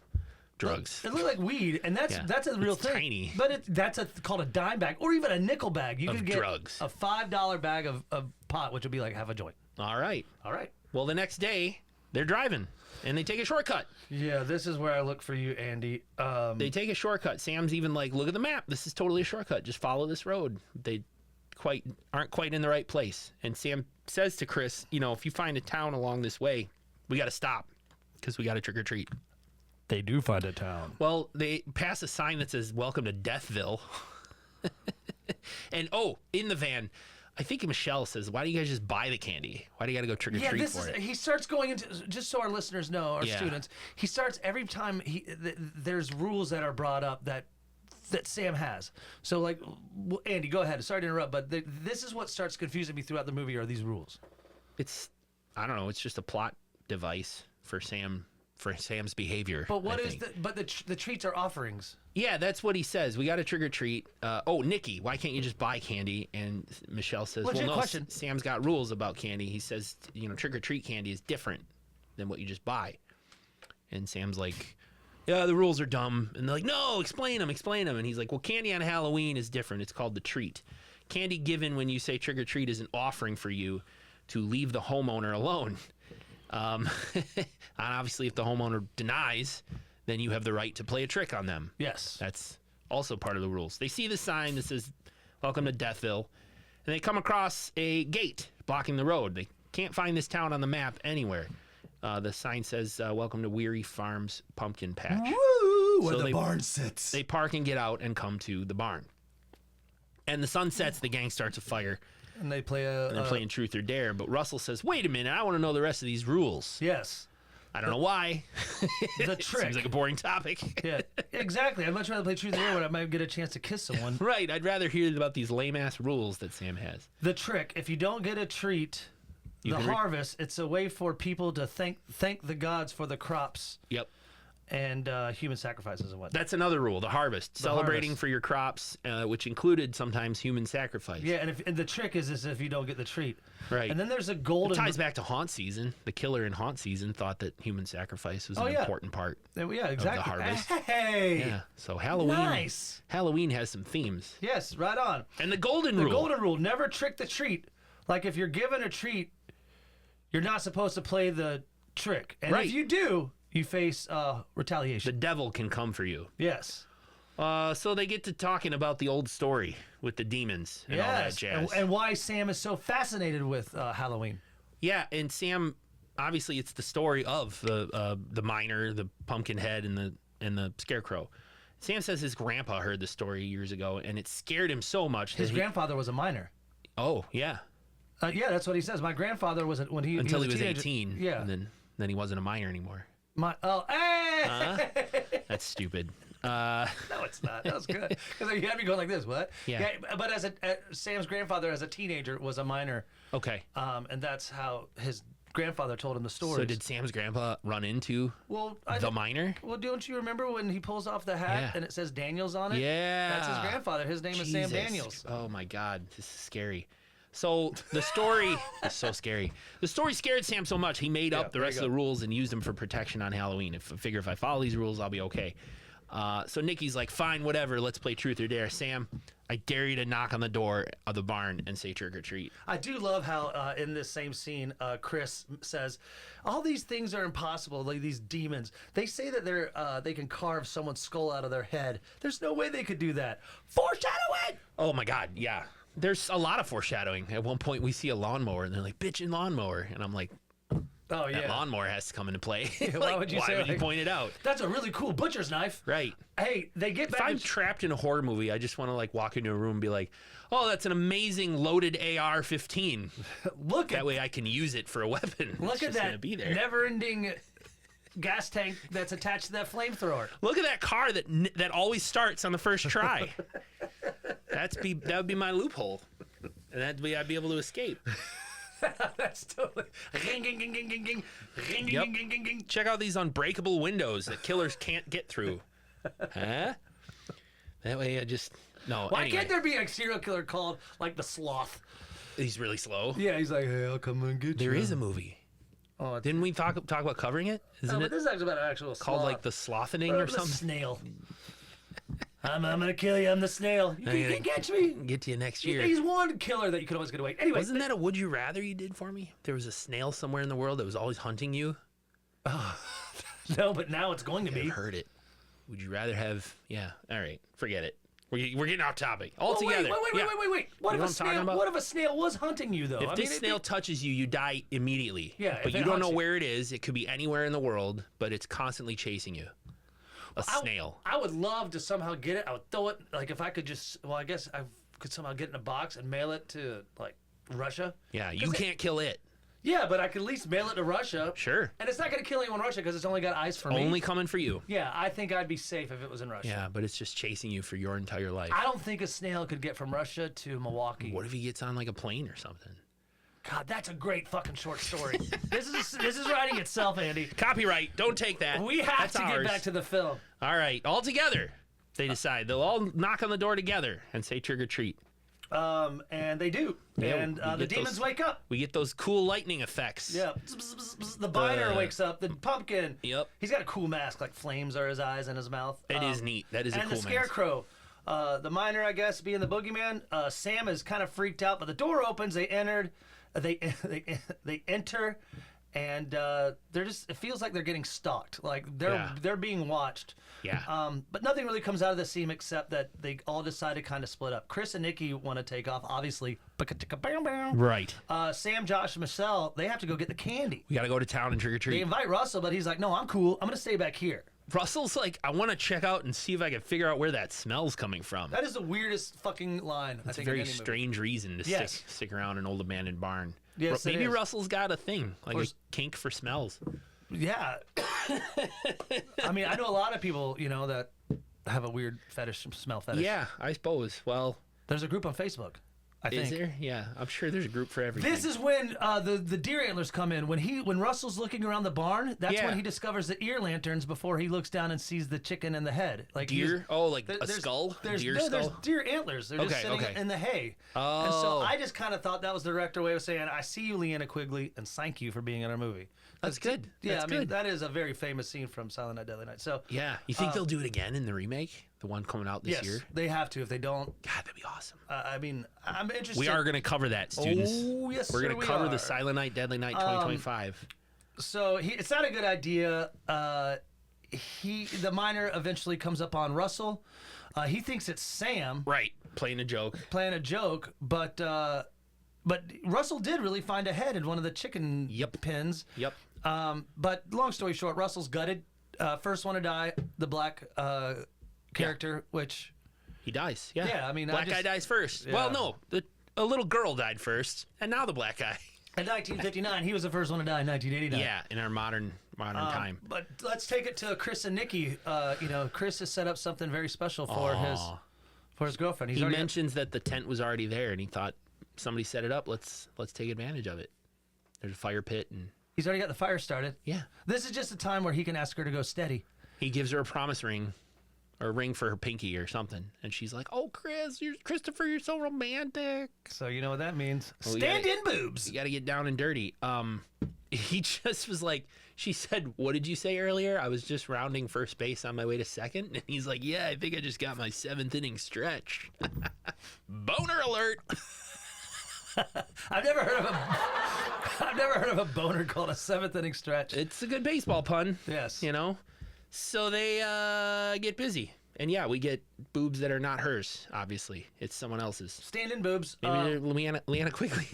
drugs. It looks like weed, and that's a real thing. Tiny. But that's called a dime bag, or even a nickel bag. You Of could get drugs. a $5 bag of pot, which would be like half a joint. All right. All right. Well, the next day, they're driving, and they take a shortcut. Yeah, this is where I look for you, Andy. They take a shortcut. Sam's even like, look at the map. This is totally a shortcut. Just follow this road. They aren't quite in the right place. And Sam says to Chris, if you find a town along this way, we got to stop, because we got to trick or treat. They do find a town. Well, they pass a sign that says, welcome to Deathville. And, in the van, I think Michelle says, "Why do you guys just buy the candy? Why do you got to go trick or treat for it?" He starts going into, just so our listeners know, our Yeah. students. He starts every time there's rules that are brought up that Sam has. So like, Andy, go ahead. Sorry to interrupt, but this is what starts confusing me throughout the movie. Are these rules? I don't know. It's just a plot device for Sam's behavior. But what is the treats are offerings? Yeah, that's what he says. We got to trick or treat. Nikki, why can't you just buy candy? And Michelle says, Legit well, no, question. Sam's got rules about candy. He says, trick or treat candy is different than what you just buy. And Sam's like, yeah, the rules are dumb. And they're like, no, explain them. And he's like, well, candy on Halloween is different. It's called the treat. Candy given when you say trick or treat is an offering for you to leave the homeowner alone. And obviously, if the homeowner denies, then you have the right to play a trick on them. Yes. That's also part of the rules. They see the sign that says, welcome to Deathville, and they come across a gate blocking the road. They can't find this town on the map anywhere. The sign says, welcome to Weary Farms Pumpkin Patch. Woo! Where So the barn sits. They park and get out and come to the barn. And the sun sets, the gang starts a fire. And they play And they're playing Truth or Dare, but Russell says, wait a minute, I want to know the rest of these rules. Yes. I don't know why. The trick. Seems like a boring topic. Yeah, exactly. I'd much rather play Truth or Dare when I might get a chance to kiss someone. Right. I'd rather hear about these lame-ass rules that Sam has. The trick, if you don't get a treat, the harvest, it's a way for people to thank the gods for the crops. Yep. And human sacrifices and whatnot. That's another rule, the harvest. Celebrating harvest. for your crops, which included sometimes human sacrifice. Yeah, and the trick is if you don't get the treat. Right. And then there's a It golden... ties back to Haunt Season. The killer in Haunt Season thought that human sacrifice was an important part Yeah, exactly. of the harvest. Hey! Yeah. So Halloween. Nice. Halloween has some themes. Yes, right on. And the golden rule. The golden rule, never trick the treat. Like if you're given a treat, you're not supposed to play the trick. And Right. if you do, you face retaliation. The devil can come for you. Yes. So they get to talking about the old story with the demons and all that jazz. And why Sam is so fascinated with Halloween. Yeah, and Sam, obviously, it's the story of the miner, the pumpkin head, and the scarecrow. Sam says his grandpa heard the story years ago, and it scared him so much. His grandfather was a miner. Oh yeah. Yeah, that's what he says. My grandfather was when he Until he was was a teenager. 18. Yeah. And then he wasn't a miner anymore. Hey! That's stupid. No, it's not. That was good. Because you had me going like this. What? Yeah. But Sam's grandfather, as a teenager, was a miner. Okay. And that's how his grandfather told him the story. So did Sam's grandpa run into the miner? Well, don't you remember when he pulls off the hat and it says Daniels on it? Yeah. That's his grandfather. His name is Sam Daniels. Oh my God, this is scary. So the story is so scary. The story scared Sam so much he made up the rest of the rules and used them for protection on Halloween. I figure if I follow these rules, I'll be okay. So Nikki's like, fine, whatever. Let's play Truth or Dare. Sam, I dare you to knock on the door of the barn and say trick or treat. I do love how in this same scene, Chris says, all these things are impossible, like these demons. They say that they can carve someone's skull out of their head. There's no way they could do that. Foreshadowing! Oh my God, yeah. There's a lot of foreshadowing. At one point, we see a lawnmower, and they're like, bitchin' lawnmower. And I'm like, oh, yeah. that lawnmower has to come into play. Why would you point it out? That's a really cool butcher's knife. Right. Hey, they get back. If I'm trapped in a horror movie, I just want to walk into a room and be like, oh, that's an amazing loaded AR-15. That way I can use it for a weapon. Look at that never-ending gas tank that's attached to that flamethrower. Look at that car that always starts on the first try. That would be my loophole, and I'd be able to escape. That's totally. Ring, ging, ging, ging, ging, ging. Ring, Yep. ging, ging, ging, ging. Check out these unbreakable windows that killers can't get through. Huh? That way Why can't there be a serial killer called like the Sloth? He's really slow. Yeah, he's like, hey, I'll come and get you. There is a movie. Oh, Didn't we talk about covering it? Isn't but it this is actually about an actual called sloth. the Slothening or The something? snail. I'm gonna kill you. I'm the snail. You can't catch me. Get to you next year. He's one killer that you could always get away. Anyway, Wasn't that a Would You Rather you did for me? There was a snail somewhere in the world that was always hunting you. no, but now it's going to be. I've heard it. Would you rather have? Yeah. All right. Forget it. We're getting off topic altogether. Wait. What if a snail was hunting you though? If this snail touches you, you die immediately. Yeah, but you don't know where it is. It could be anywhere in the world, but it's constantly chasing you. A snail. I would love to somehow get it. I would throw it, like if I could just, well, I guess I could somehow get it in a box and mail it to like Russia. Yeah, you can't kill it. Yeah, but I could at least mail it to Russia. Sure. And it's not going to kill anyone in Russia because it's only got eyes for me. Only coming for you. Yeah, I think I'd be safe if it was in Russia. Yeah, but it's just chasing you for your entire life. I don't think a snail could get from Russia to Milwaukee. What if he gets on like a plane or something? God, that's a great fucking short story. This is writing itself, Andy. Copyright. Don't take that. We have That's to ours. get back to the film. All right, all together. They decide they'll all knock on the door together and say trick or treat. And they do. Yeah, and we the get demons those- wake up. We get those cool lightning effects. Yeah. The biner wakes up. The pumpkin. Yep. He's got a cool mask, like flames are his eyes and his mouth. It is neat. That is a and cool the mask. scarecrow. The miner, I guess, being the boogeyman. Sam is kind of freaked out, but the door opens. They enter, and they're just. It feels like they're getting stalked. Like they're being watched. Yeah. But nothing really comes out of the scene except that they all decide to kind of split up. Chris and Nikki want to take off, obviously. Right. Sam, Josh, and Michelle, they have to go get the candy. We got to go to town and trick or They treat. invite Russell, but he's like, no, I'm cool. I'm going to stay back here. Russell's like, I want to check out and see if I can figure out where that smell's coming from. That is the weirdest fucking line, I It's a think. very in any movie. strange reason to Yes. stick around an old abandoned barn. Yes, it Maybe is. Russell's got a thing, like a course. kink for smells. Yeah. I mean, I know a lot of people, that have a weird smell fetish. Yeah, I suppose. Well, There's a group on Facebook, I think. is there? Yeah, I'm sure there's a group for everything. This is when the deer antlers come in. When Russell's looking around the barn, that's Yeah. when he discovers the ear lanterns before he looks down and sees the chicken and the head. Like deer? Oh, like a there's- skull? There's, Deer no, skull? there's deer antlers. They're just Okay, sitting okay. in the hay. And so Oh. I just kind of thought that was the director way of saying, I see you, Leanna Quigley, and thank you for being in our movie. That's good. Yeah, That's I mean, good. that is a very famous scene from Silent Night, Deadly Night. So Yeah. You think they'll do it again in the remake? The one coming out this yes, year? they have to. If they don't, God, that'd be awesome. I mean, I'm interested. We are going to cover that, students. Oh, yes, We're sir, going we to cover are. the Silent Night, Deadly Night 2025. So it's not a good idea. The miner eventually comes up on Russell. He thinks it's Sam Right. Playing a joke. playing a joke, but Russell did really find a head in one of the chicken Yep. pins. Yep. But long story short, Russell's gutted. First one to die, the black character, which He dies. Yeah. Yeah, I mean, I black guy just- dies first. Yeah. Well, no. A little girl died first, and now the black guy. in 1959, he was the first one to die in 1989. Yeah, in our modern time. But let's take it to Chris and Nikki. Chris has set up something very special for his girlfriend. He mentions that the tent was already there, and he thought somebody set it up. Let's take advantage of it. There's a fire pit, and He's already got the fire started. yeah, This is just a time where he can ask her to go steady. he gives her a promise ring, or a ring for her pinky or something, and she's like, "Oh, Christopher, you're so romantic." So you know what that means. Well, we Stand gotta- in boobs. You got to get down and dirty. He just was like, she said, "What did you say earlier? I was just rounding first base on my way to second." And he's like, "Yeah, I think I just got my 7th inning stretch." Boner alert. I've never heard of a boner called a 7th inning stretch. It's a good baseball pun. Yes. You know? So they get busy. And yeah, we get boobs that are not hers, obviously. It's someone else's. Stand in boobs. Maybe they're Leanna Quigley.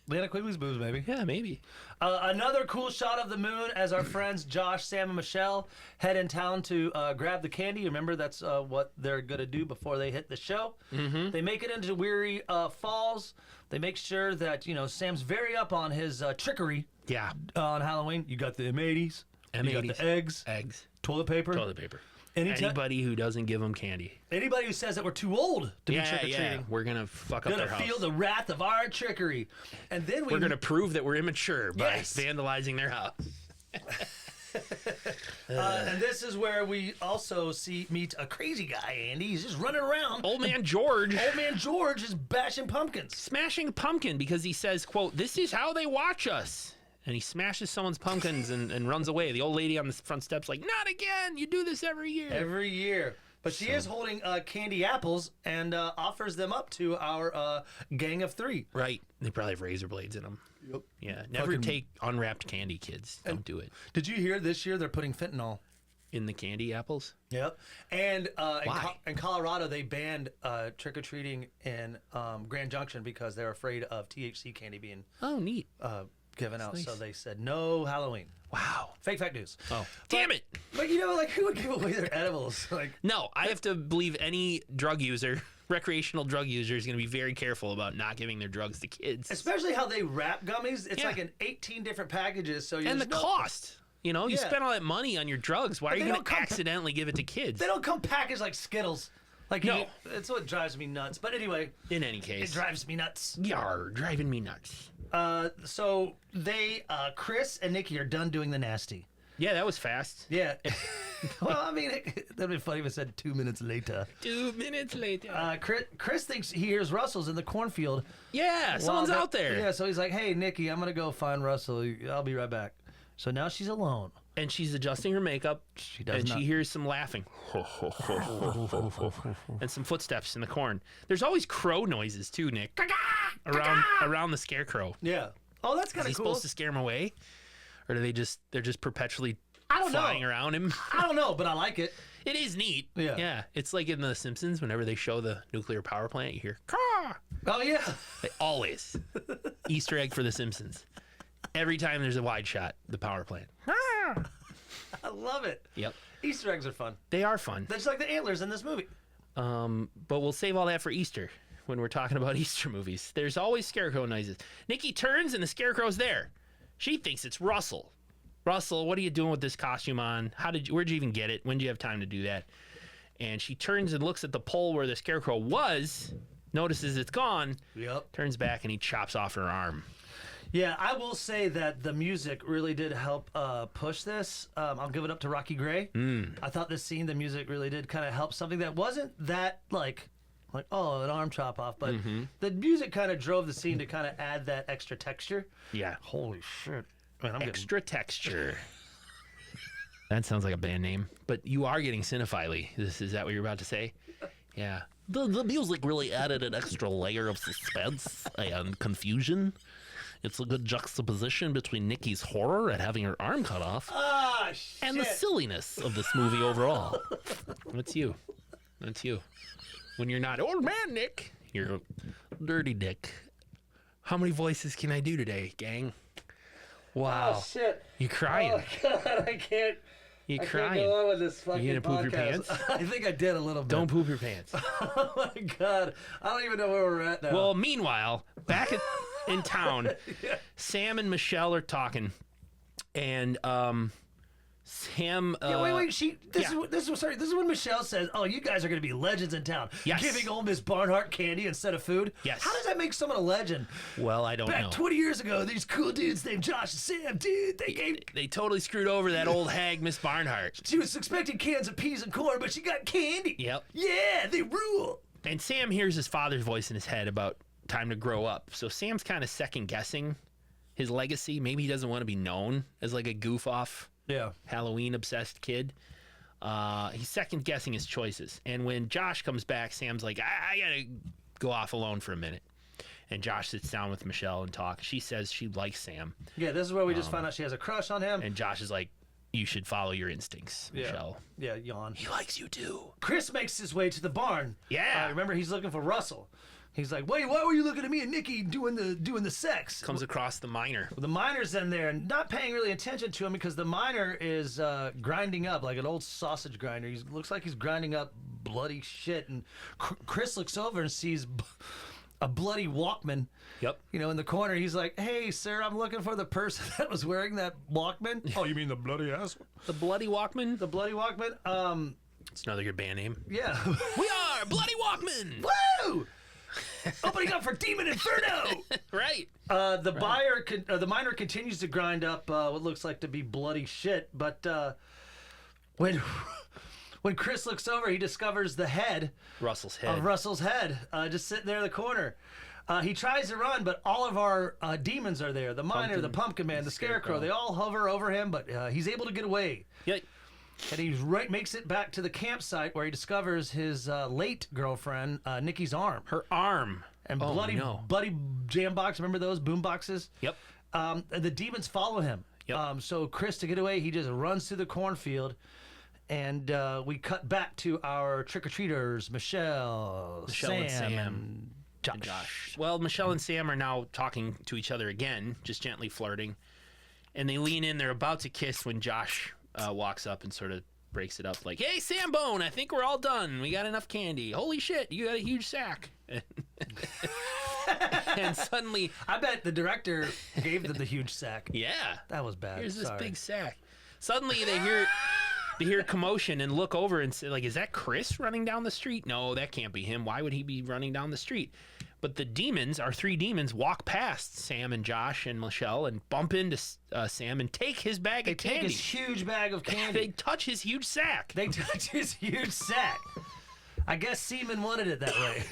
Leanna Quigley's boobs, baby. Yeah, maybe. Another cool shot of the moon as our friends Josh, Sam, and Michelle head in town to grab the candy. Remember, that's what they're going to do before they hit the show. Mm-hmm. They make it into Weary Falls. They make sure that, Sam's very up on his trickery Yeah. on Halloween. You got the M80s. You got the eggs. Eggs. Toilet paper. Toilet paper. Anybody Anybody who doesn't give them candy. who says that we're too old to be Yeah, trick-or-treating. we're going to fuck up Gonna their house. feel the wrath of our trickery. And then We're going to prove that we're immature by Yes. vandalizing their house. and this is where we also meet a crazy guy, Andy. He's just running around. Old man George Old man George is bashing pumpkins. smashing a pumpkin because he says, quote, "This is how they watch us." And he smashes someone's pumpkins and runs away. The old lady on the front steps like, "Not again. You do this every year." Every year. But she is holding candy apples and offers them up to our gang of 3. Right. They probably have razor blades in them. Yep. Yeah. Never Fucking- take unwrapped candy, kids. Don't do it. Did you hear this year they're putting fentanyl? In the candy apples? Yep. And Why? in Colorado, they banned trick-or-treating in Grand Junction because they're afraid of THC candy being Oh, neat. given out. nice. So they said, no Halloween. Wow. Fake news. Oh, damn it. But, who would give away their edibles? Like, No, I have to believe any drug user recreational drug user is going to be very careful about not giving their drugs to kids. Especially how they wrap gummies. It's like in 18 different packages. So and the cost. You know, you spend all that money on your drugs. Why are you going to accidentally give it to kids? They don't come packaged like Skittles. Like no. That's what drives me nuts. But anyway. In any case. It drives me nuts. Yar, driving me nuts. So Chris and Nikki are done doing the nasty. Yeah, that was fast. Yeah. Well, I mean, that'd be funny if it said 2 minutes later. 2 minutes later. Chris thinks he hears Russell's in the cornfield. Yeah, someone's out there. Yeah, so he's like, hey, Nikki, I'm going to go find Russell. I'll be right back. So now she's alone. And she's adjusting her makeup. She hears some laughing. And some footsteps in the corn. There's always crow noises, too, Nick. Around the scarecrow. Yeah. Oh, that's kind of cool. Is he supposed to scare him away? Or do they're just perpetually flying around him? I don't know, but I like it. It is neat. Yeah. Yeah. It's like in The Simpsons, whenever they show the nuclear power plant, you hear, caw. Oh, yeah. Always. Easter egg for The Simpsons. Every time there's a wide shot, the power plant. I love it. Yep. Easter eggs are fun. They are fun. They're just like the antlers in this movie. But we'll save all that for Easter when we're talking about Easter movies. There's always scarecrow noises. Nikki turns and the scarecrow's there. She thinks it's Russell. Russell, what are you doing with this costume on? Where'd you even get it? When did you have time to do that? And she turns and looks at the pole where the scarecrow was, notices it's gone, turns back, and he chops off her arm. Yeah, I will say that the music really did help push this. I'll give it up to Rocky Gray. I thought this scene, the music really did kind of help something that wasn't that like oh, an arm chop off, but the music kind of drove the scene to kind of add that extra texture. Yeah. Holy shit. Man, Extra texture. That sounds like a band name, but you are getting cinephile. Is that what you're about to say? Yeah. The music really added an extra layer of suspense and confusion. It's a good juxtaposition between Nikki's horror at having her arm cut off and the silliness of this movie overall. That's you. When you're not old man Nick, you're dirty Dick. How many voices can I do today, gang? Wow. Oh, shit. You crying. Oh, God, I can't. You I crying. can't go on with this fucking You gonna poop your podcast. pants? I think I did a little bit. Don't poop your pants. Oh, my God. I don't even know where we're at now. Well, meanwhile, back in town, Sam and Michelle are talking, and Sam. Wait. This is when Michelle says, "Oh, you guys are going to be legends in town." Yes. Giving old Miss Barnhart candy instead of food. Yes. How does that make someone a legend? Well, I don't know. Back 20 years ago, these cool dudes named Josh and Sam, dude, They totally screwed over that old hag, Miss Barnhart. She was expecting cans of peas and corn, but she got candy. Yep. Yeah, they rule. And Sam hears his father's voice in his head about time to grow up. So Sam's kind of second guessing his legacy. Maybe he doesn't want to be known as like a goof off. Yeah. Halloween obsessed kid. He's second guessing his choices. And when Josh comes back, Sam's like, I gotta go off alone for a minute. And Josh sits down with Michelle and talks. She says she likes Sam. Yeah, this is where we just found out she has a crush on him. And Josh is like, you should follow your instincts, Michelle. Yeah, yawn. He likes you too. Chris makes his way to the barn. Yeah. Remember, he's looking for Russell. He's like, wait, why were you looking at me and Nikki doing the sex? Comes across the miner. The miner's in there and not paying really attention to him because the miner is grinding up like an old sausage grinder. He looks like he's grinding up bloody shit. And Chris looks over and sees a bloody Walkman. Yep. In the corner. He's like, hey, sir, I'm looking for the person that was wearing that Walkman. Oh, you mean the bloody ass one? The Bloody Walkman? The bloody Walkman. It's another good band name. Yeah. We are Bloody Walkman! Woo! Opening up for Demon Inferno. Right. The miner continues to grind up what looks like to be bloody shit, but when Chris looks over, he discovers the head Russell's head. of Russell's head just sitting there in the corner. He tries to run, but all of our demons are there. The miner, the pumpkin man, the scarecrow, they all hover over him, but he's able to get away. Yeah. And he makes it back to the campsite where he discovers his late girlfriend, Nikki's arm. Her arm. And Oh, bloody no. jam box. Remember those boom boxes? Yep. And the demons follow him. Yep. So Chris, to get away, he just runs through the cornfield. And we cut back to our trick-or-treaters, Michelle, Sam, and Sam. and Josh. Well, Michelle and Sam are now talking to each other again, just gently flirting. And they lean in. They're about to kiss when Josh walks up and sort of breaks it up like, "Hey, Sambone, I think we're all done. We got enough candy. Holy shit, you got a huge sack." And suddenly, I bet the director gave them the huge sack. yeah, That was bad. here's this Sorry. big sack. Suddenly they hear commotion and look over and say, like, "Is that Chris running down the street?" No, that can't be him. Why would he be running down the street? But the demons, our 3 demons, walk past Sam and Josh and Michelle and bump into Sam and take his bag They of take candy. his huge bag of candy. They touch his huge sack. They touch his huge sack. I guess Seaman wanted it that way.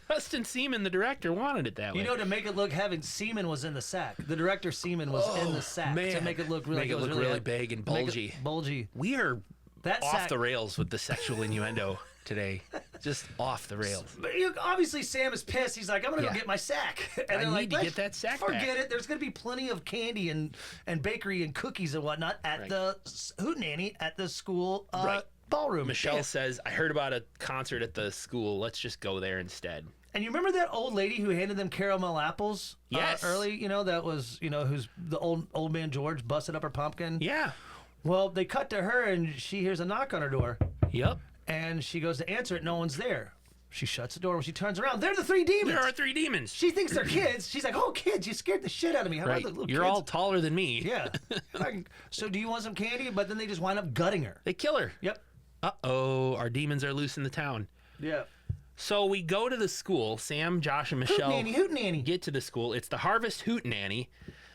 Justin Seaman, the director, wanted it that way. You know, to make it look heavy, Seaman was in the sack. The director Seaman was in the sack to make it look really, Make it look really big and bulgy. Bulgy. We are That off sack. the rails with the sexual innuendo today. Just off the rails. But obviously, Sam is pissed. He's like, "I'm gonna Yeah. go get my sack." And I they're need like, to "Let's get that sack Forget back." it. There's gonna be plenty of candy and bakery and cookies and whatnot at Right. the hootenanny at the school Right. ballroom. Michelle dance. says, "I heard about a concert at the school. Let's just go there instead." And you remember that old lady who handed them caramel apples? Yes. Early, that was, who's the old man George busted up her pumpkin. Yeah. Well, they cut to her and she hears a knock on her door. Yep. And she goes to answer it. No one's there. She shuts the door. When she turns around, they're the 3 demons. There are 3 demons. She thinks they're kids. She's like, "Oh, kids, you scared the shit out of me. How Right. about the little You're kids?" all taller than me. Yeah. So do you want some candy? But then they just wind up gutting her. They kill her. Yep. Uh-oh, our demons are loose in the town. Yeah. So we go to the school. Sam, Josh, and Michelle Hootenanny. get to the school. It's the Harvest Hootenanny.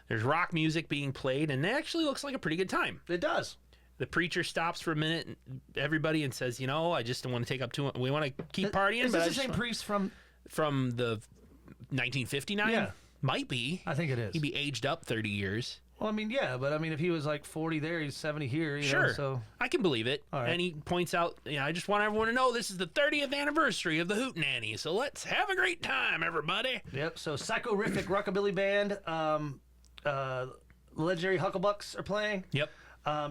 There's rock music being played, and it actually looks like a pretty good time. It does. The preacher stops for a minute, everybody, and says, I just don't want to take up too much. We want to keep partying. Is but this I the just same want-" priest from... From the 1959? Yeah. Might be. I think it is. He'd be aged up 30 years. Well, I mean, yeah, but I mean, if he was like 40 there, he's 70 here. Sure. So I can believe it. All right. And he points out, I just want everyone to know this is the 30th anniversary of the Hootenanny, so let's have a great time, everybody. Yep. So Psychorific Rockabilly Band, legendary Hucklebucks are playing. Yep.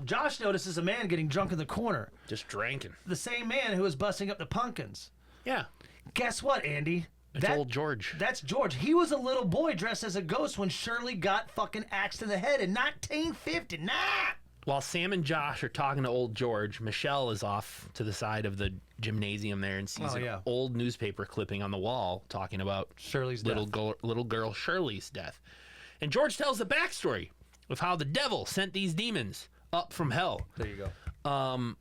Josh notices a man getting drunk in the corner. Just drinking. The same man who was busting up the pumpkins. Yeah. Guess what, Andy? It's old George. That's George. He was a little boy dressed as a ghost when Shirley got fucking axed in the head in 1959. While Sam and Josh are talking to old George, Michelle is off to the side of the gymnasium there and sees an old newspaper clipping on the wall talking about Shirley's little death. little girl Shirley's death. And George tells the backstory of how the devil sent these demons up from hell. There you go.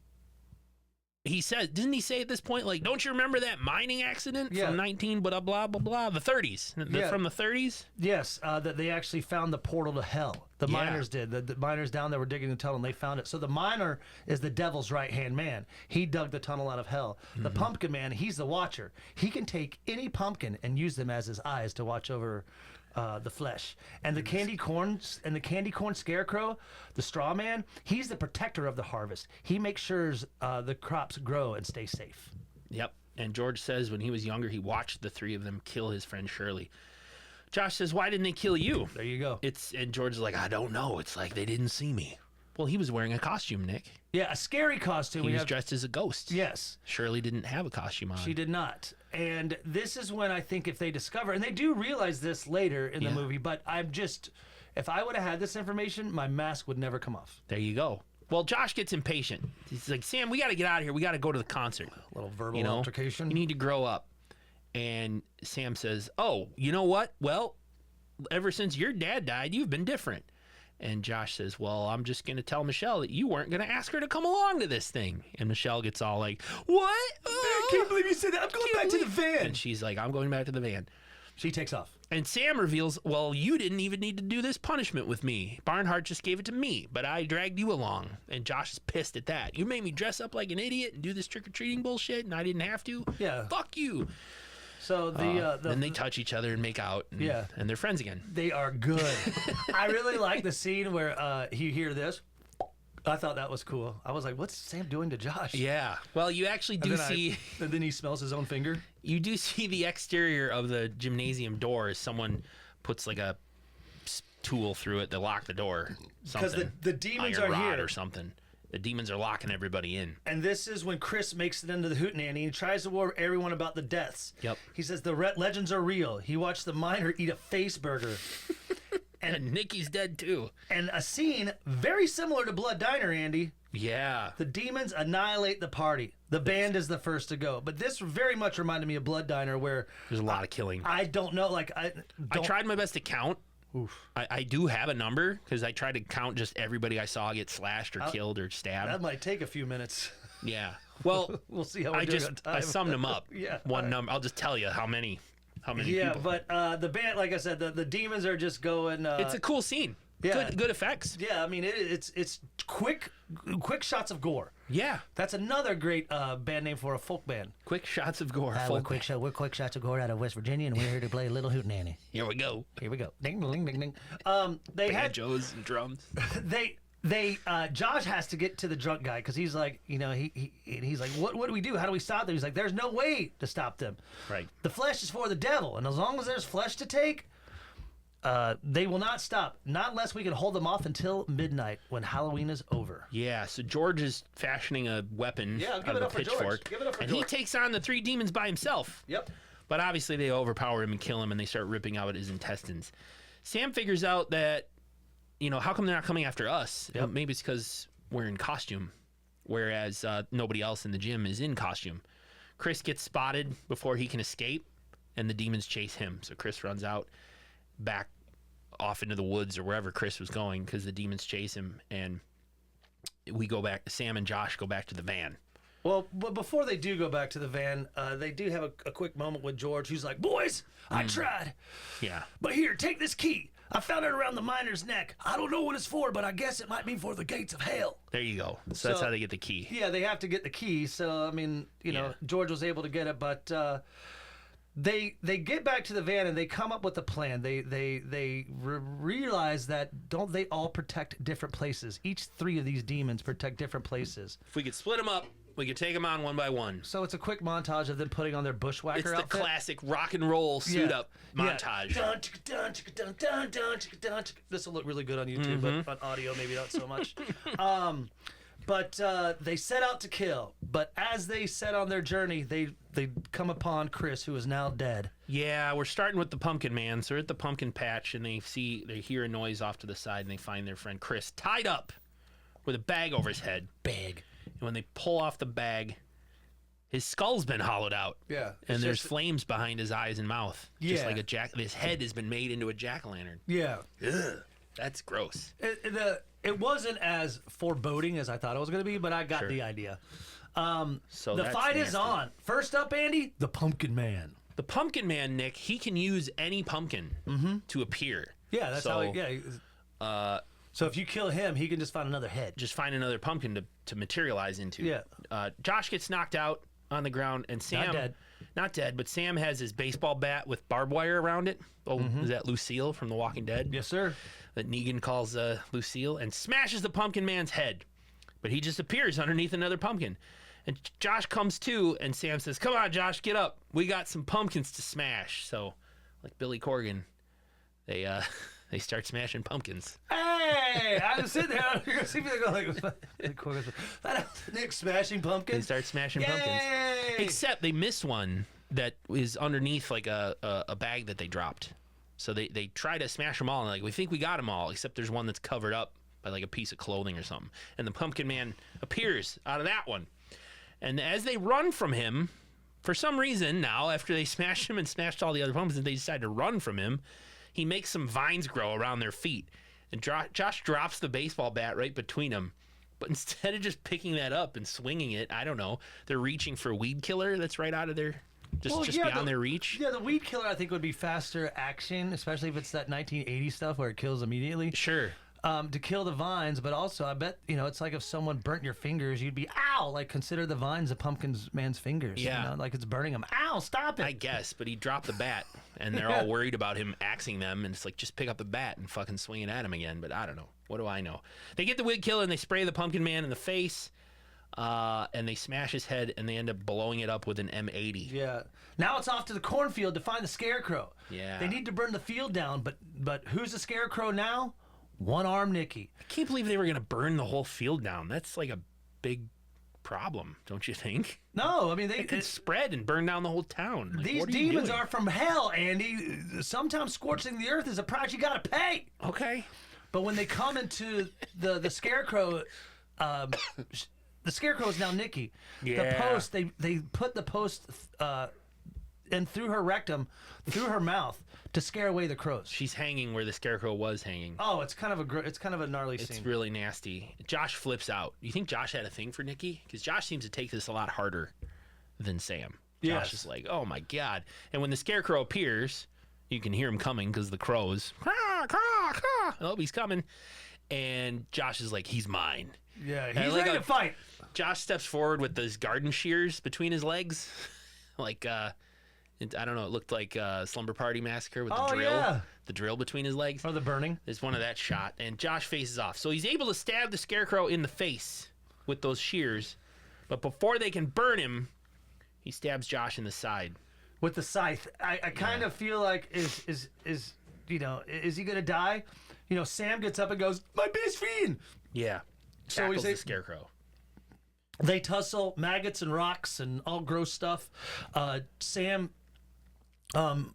He says, didn't he say at this point, like, don't you remember that mining accident Yeah. from 19 blah, blah, blah, blah, the 30s? Yeah. From the 30s? Yes, that they actually found the portal to hell. The Yeah. miners did. The miners down there were digging the tunnel and they found it. So the miner is the devil's right-hand man. He dug the tunnel out of hell. The pumpkin man, he's the watcher. He can take any pumpkin and use them as his eyes to watch over the flesh. And the candy corn scarecrow, the straw man, he's the protector of the harvest. He makes sure the crops grow and stay safe. Yep. And George says when he was younger, he watched the 3 of them kill his friend Shirley. Josh says, why didn't they kill you? There you go. And George is like, I don't know. It's like they didn't see me. Well, he was wearing a costume, Nick. Yeah, a scary costume. He was dressed as a ghost. Yes. Shirley didn't have a costume on. She did not. And this is when I think if they discover, and they do realize this later in the movie, but if I would have had this information, my mask would never come off. There you go. Well, Josh gets impatient. He's like, Sam, we got to get out of here. We got to go to the concert. A little verbal altercation. You need to grow up. And Sam says, oh, you know what? Well, ever since your dad died, you've been different. And Josh says, well, I'm just going to tell Michelle that you weren't going to ask her to come along to this thing. And Michelle gets all like, what? I can't believe you said that. I'm going back to the van. And she's like, I'm going back to the van. She takes off. And Sam reveals, well, you didn't even need to do this punishment with me. Barnhart just gave it to me, but I dragged you along. And Josh is pissed at that. You made me dress up like an idiot and do this trick-or-treating bullshit, and I didn't have to? Yeah. Fuck you. So Then they touch each other and make out, and they're friends again. they are good. I really like the scene where you hear this. I thought that was cool. I was like, what's Sam doing to Josh? Yeah. Well, you actually do see... And then he smells his own finger. You do see the exterior of the gymnasium door as someone puts like a tool through it to lock the door. Because the demons Iron are rod here. or something. The demons are locking everybody in. And this is when Chris makes it into the hootenanny. He tries to warn everyone about the deaths. Yep. He says the legends are real. He watched the miner eat a face burger. And Nikki's dead too. And a scene very similar to Blood Diner, Andy. Yeah. The demons annihilate the party. The band is the first to go. But this very much reminded me of Blood Diner, where There's a lot of killing. I don't know. I tried my best to count. I do have a number because I tried to count just everybody I saw get slashed or killed or stabbed. That might take a few minutes. Yeah. Well, We'll see how we're doing on time. I summed them up. Yeah. One number. I'll just tell you how many Yeah, people. but the band, like I said, the demons are just going. It's a cool scene. Yeah. Good effects. Yeah, I mean it's quick shots of gore. Yeah. That's another great band name for a folk band. Quick shots of gore. We're quick shots of gore out of West Virginia, and we're here to play Little Hootenanny. Here we go. Here we go. Ding ding ding ding. They had Banjos and drums. Josh has to get to the drunk guy because he's like, he's like, what do we do? How do we stop them? He's like, there's no way to stop them. Right. The flesh is for the devil, and as long as there's flesh to take, they will not stop. Not unless we can hold them off until midnight when Halloween is over. Yeah, so George is fashioning a weapon Yeah, give out it of up a for George. pitchfork. Give it up for and George. he takes on the 3 demons by himself. Yep. But obviously they overpower him and kill him, and they start ripping out his intestines. Sam figures out that, how come they're not coming after us? Yep. Maybe it's because we're in costume, whereas nobody else in the gym is in costume. Chris gets spotted before he can escape, and the demons chase him. So Chris runs out back off into the woods or wherever Chris was going because the demons chase him, and we go back. Sam and Josh go back to the van. Well, but before they do go back to the van, they do have a quick moment with George, who's like, "Boys, I tried. Yeah. But here, take this key. I found it around the miner's neck. I don't know what it's for, but I guess it might be for the gates of hell." There you go. So that's how they get the key. Yeah, they have to get the key. So, I mean, Yeah. George was able to get it, but they get back to the van and they come up with a plan. They realize that don't they all protect different places? Each 3 of these demons protect different places. If we could split them up, we could take them on one by one. So it's a quick montage of them putting on their bushwhacker It's the outfit. classic rock and roll suit up Yeah. montage. Dun, chicka, dun, chicka, dun, dun, dun, chicka, dun, chicka. This will look really good on YouTube, but on audio maybe not so much. But they set out to kill. But as they set on their journey, they come upon Chris, who is now dead. Yeah, we're starting with the pumpkin man. So we're at the pumpkin patch, and they hear a noise off to the side, and they find their friend Chris tied up with a bag over his head. Big. And when they pull off the bag, his skull's been hollowed out. Yeah. And there's flames behind his eyes and mouth. Just Yeah. like his head has been made into a jack-o'-lantern. Yeah. Ugh, that's gross. It wasn't as foreboding as I thought it was going to be, but I got Sure. the idea. So The that's fight is nasty. on. First up, Andy, the Pumpkin Man. The pumpkin man, Nick, he can use any pumpkin to appear. Yeah, that's So, how. So if you kill him, he can just find another head. Just find another pumpkin to materialize into. Yeah. Josh gets knocked out on the ground, and Sam not dead, but Sam has his baseball bat with barbed wire around it. Oh, is that Lucille from The Walking Dead? Yes, sir. That Negan calls Lucille, and smashes the pumpkin man's head. But he just appears underneath another pumpkin. And Josh comes to, and Sam says, "Come on, Josh, get up. We got some pumpkins to smash." So, like Billy Corgan, they start smashing pumpkins. Hey, I was sitting there. You're gonna see me go like, that Nick smashing They pumpkins. start smashing pumpkins. Yay! Except they miss one that is underneath like a bag that they dropped. So they try to smash them all, and like, we think we got them all, except there's one that's covered up by like a piece of clothing or something. And the pumpkin man appears out of that one. And as they run from him, for some reason now, after they smashed him and smashed all the other pumpkins, they decide to run from him. He makes some vines grow around their feet. And Josh drops the baseball bat right between them. But instead of just picking that up and swinging it, I don't know, they're reaching for a weed killer that's right out of their, beyond their reach. Yeah, the weed killer I think would be faster action, especially if it's that 1980 stuff where it kills immediately. Sure. To kill the vines, but also I bet it's like if someone burnt your fingers, you'd be ow. Like consider the vines a pumpkin man's fingers. Yeah. Like it's burning them. Ow! Stop it. I guess, but he dropped the bat, and they're all worried about him axing them, and it's like, just pick up the bat and fucking swing it at him again. But I don't know. What do I know? They get the wig killer, and they spray the pumpkin man in the face, and they smash his head, and they end up blowing it up with an M80. Yeah. Now it's off to the cornfield to find the scarecrow. Yeah. They need to burn the field down, but who's the scarecrow now? One-armed Nicky. I can't believe they were going to burn the whole field down. That's like a big problem, don't you think? No, I mean It could spread and burn down the whole town. Like, these what are you demons doing? are from hell, Andy. Sometimes scorching the earth is a price you gotta pay. Okay. But when they come into the scarecrow, the Scarecrow is now Nikki. Yeah. The post, they put the post in through her rectum, through her mouth, to scare away the crows. She's hanging where the Scarecrow was hanging. Oh, it's kind of a gnarly It's scene. really nasty. Josh flips out. You think Josh had a thing for Nikki? Because Josh seems to take this a lot harder than Sam. Yes. Josh is like, oh my God. And when the Scarecrow appears, you can hear him coming because the crows. Caw, caw, caw. Oh, he's coming. And Josh is like, he's mine. Yeah, And he's like ready to fight. Josh steps forward with those garden shears between his legs. Like, I don't know, it looked like Slumber Party Massacre with the drill. Yeah. The drill between his legs. Or the burning. There's one of that shot, and Josh faces off. So he's able to stab the Scarecrow in the face with those shears, but before they can burn him, he stabs Josh in the side. With the scythe. I kind of feel like is he gonna die? Sam gets up and goes, my best friend. Yeah. So Tackles we say- the Scarecrow. They tussle, maggots and rocks and all gross stuff. Sam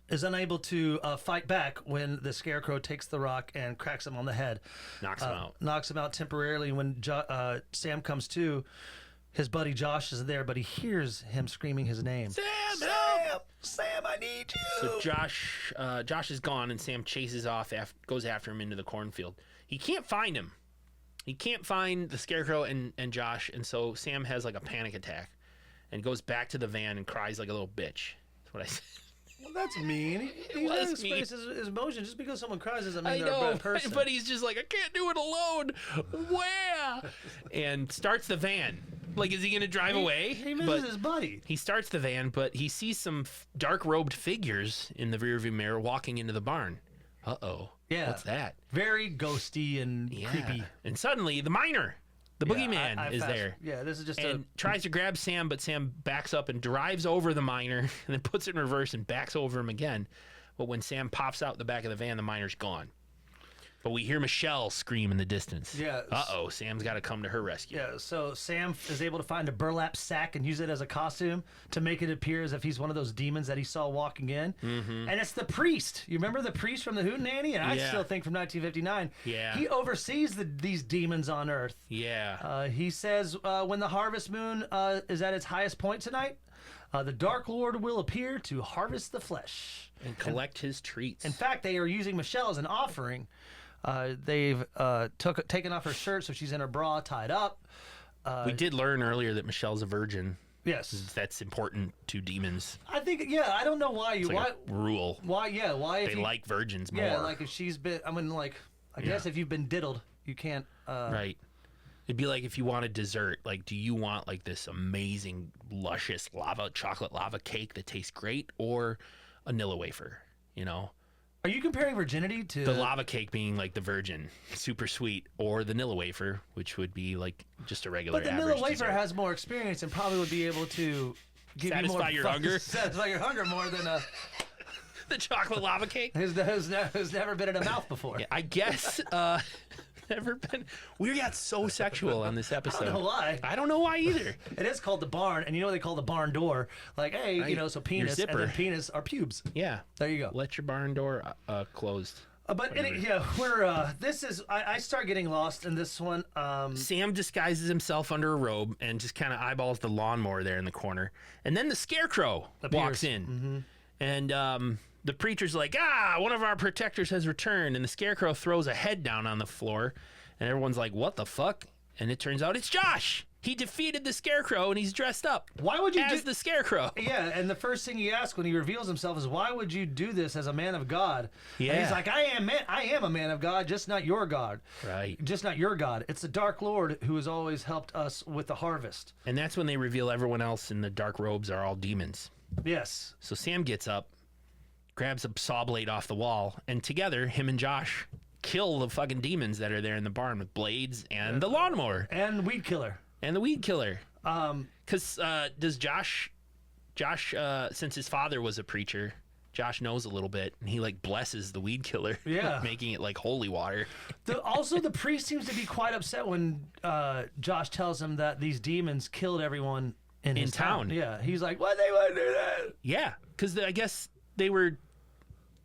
is unable to fight back when the Scarecrow takes the rock and cracks him on the head. Knocks him out. Knocks him out temporarily. When Sam comes to, his buddy Josh is there, but he hears him screaming his name. Sam, Sam, I need you. So Josh is gone, and Sam chases off, goes after him into the cornfield. He can't find him. He can't find the Scarecrow and Josh, and so Sam has like a panic attack and goes back to the van and cries like a little bitch. That's what I said. Well, that's mean. He was express mean. his emotion. Just because someone cries doesn't mean I they're a know, bad person. but he's just like, I can't do it alone. Where? And starts the van. Like, is he going to drive away? He misses But his buddy. he starts the van, but he sees some dark-robed figures in the rearview mirror walking into the barn. Uh-oh. Yeah. What's that? Very ghosty and creepy. And suddenly, the miner, the boogeyman, is there. Yeah, this is just And tries to grab Sam, but Sam backs up and drives over the miner and then puts it in reverse and backs over him again. But when Sam pops out the back of the van, the miner's gone. But we hear Michelle scream in the distance. Yeah. Uh-oh, Sam's got to come to her rescue. Yeah, so Sam is able to find a burlap sack and use it as a costume to make it appear as if he's one of those demons that he saw walking in. Mm-hmm. And it's the priest. You remember the priest from the Hootenanny? And I Yeah. still think from 1959. Yeah. He oversees these demons on Earth. Yeah. He says when the harvest moon is at its highest point tonight, the Dark Lord will appear to harvest the flesh. And collect his treats. In fact, they are using Michelle as an offering. They've taken off her shirt, so she's in her bra tied up. We did learn earlier that Michelle's a virgin. Yes, That's important to demons. I think. Yeah, I don't know why you It's like a rule. why if They you, like virgins more. yeah, like if she's been. I mean, like I guess if you've been diddled, you can't. Right. It'd be like if you wanted dessert. Like, do you want like this amazing, luscious chocolate lava cake that tastes great, or a Nilla wafer? You know, Are you comparing virginity to the lava cake being like the virgin, super sweet, or the Nilla wafer, which would be like just a regular. But the average Nilla wafer dessert. has more experience and probably would be able to give Satisfy you more your hunger? Satisfy your hunger more than the chocolate lava cake. who's never been in a mouth before. Yeah, I guess. Never been. We got so sexual on this episode. I don't know why. I don't know why either. It is called the barn, and you know what they call the barn door? Like, hey, Right. so penis, Your and then zipper. penis are pubes. Yeah. There you go. Let your barn door closed. I start getting lost in this one. Sam disguises himself under a robe and just kind of eyeballs the lawnmower there in the corner. And then the Scarecrow walks in. And the preacher's like, one of our protectors has returned. And the Scarecrow throws a head down on the floor. And everyone's like, what the fuck? And it turns out it's Josh. He defeated the Scarecrow and he's dressed up. Why would you as do the Scarecrow? Yeah, and the first thing he asks when he reveals himself is, "Why would you do this as a man of God?" Yeah. And he's like, I am a man of God, just not your God. Right. Just not your God. It's the Dark Lord who has always helped us with the harvest. And that's when they reveal everyone else in the dark robes are all demons. Yes. So Sam gets up, grabs a saw blade off the wall, and together, him and Josh kill the fucking demons that are there in the barn with blades and the lawnmower And Weed Killer. and the weed killer. Because does Josh, since his father was a preacher, Josh knows a little bit, and he like blesses the weed killer, Yeah. making it like holy water. Also, the priest seems to be quite upset when Josh tells him that these demons killed everyone in his town. town. Yeah, he's like, "Why they want to do that?" Yeah, because I guess they were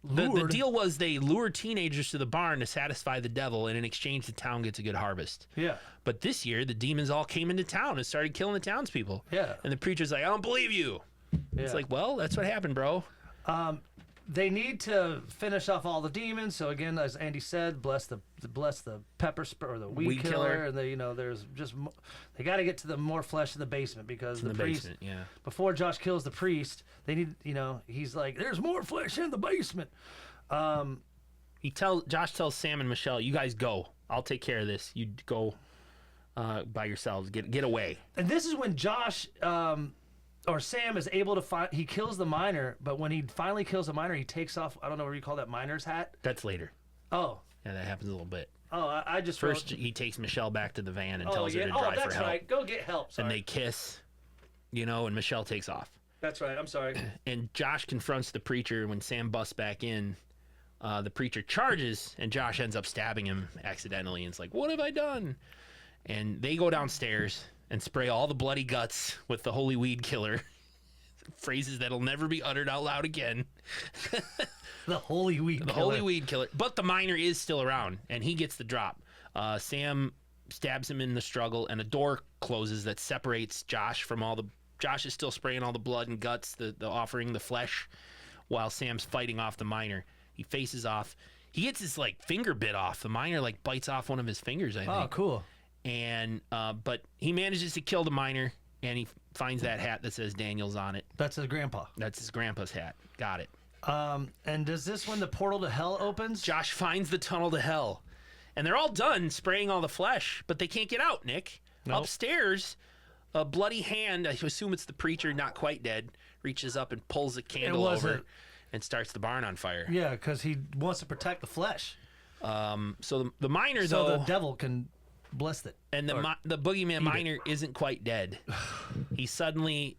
The deal was they lured teenagers to the barn to satisfy the devil, and in exchange, the town gets a good harvest. Yeah. But this year, the demons all came into town and started killing the townspeople. Yeah. And the preacher's like, I don't believe you. Yeah. It's like, well, that's what happened, bro. They need to finish off all the demons. So again, as Andy said, bless the pepper spray or the weed killer, and there's just they got to get to the more flesh in the basement because the priest. Basement, yeah. Before Josh kills the priest, they need he's like, there's more flesh in the basement. Josh tells Sam and Michelle, you guys go. I'll take care of this. You go by yourselves. Get away. And this is when Josh. Or Sam is able to find. He kills the miner, but when he finally kills the miner, he takes off. I don't know what you call that miner's hat. That's later. Oh. Yeah, that happens a little bit. Oh, I just first he takes Michelle back to the van and tells her to drive for help. Oh, that's right. Go get help. Sorry. And they kiss, and Michelle takes off. That's right. I'm sorry. And Josh confronts the preacher when Sam busts back in. The preacher charges, and Josh ends up stabbing him accidentally. And it's like, what have I done? And they go downstairs and spray all the bloody guts with the holy weed killer. Phrases that'll never be uttered out loud again. The holy weed killer. The holy weed killer. But the miner is still around, and he gets the drop. Sam stabs him in the struggle, and a door closes that separates Josh from all the... Josh is still spraying all the blood and guts, the offering, the flesh, while Sam's fighting off the miner. He faces off. He gets his, finger bit off. The miner, bites off one of his fingers, I think. Oh, cool. And but he manages to kill the miner, and he finds that hat that says Daniels on it. That's his grandpa. That's his grandpa's hat. Got it. And does this when the portal to hell opens? Josh finds the tunnel to hell, and they're all done spraying all the flesh, but they can't get out, Nick. Nope. Upstairs, a bloody hand, I assume it's the preacher, not quite dead, reaches up and pulls the candle over and starts the barn on fire. Yeah, because he wants to protect the flesh. So the miner, so though... the devil can... bless it. And the boogeyman miner isn't quite dead. He suddenly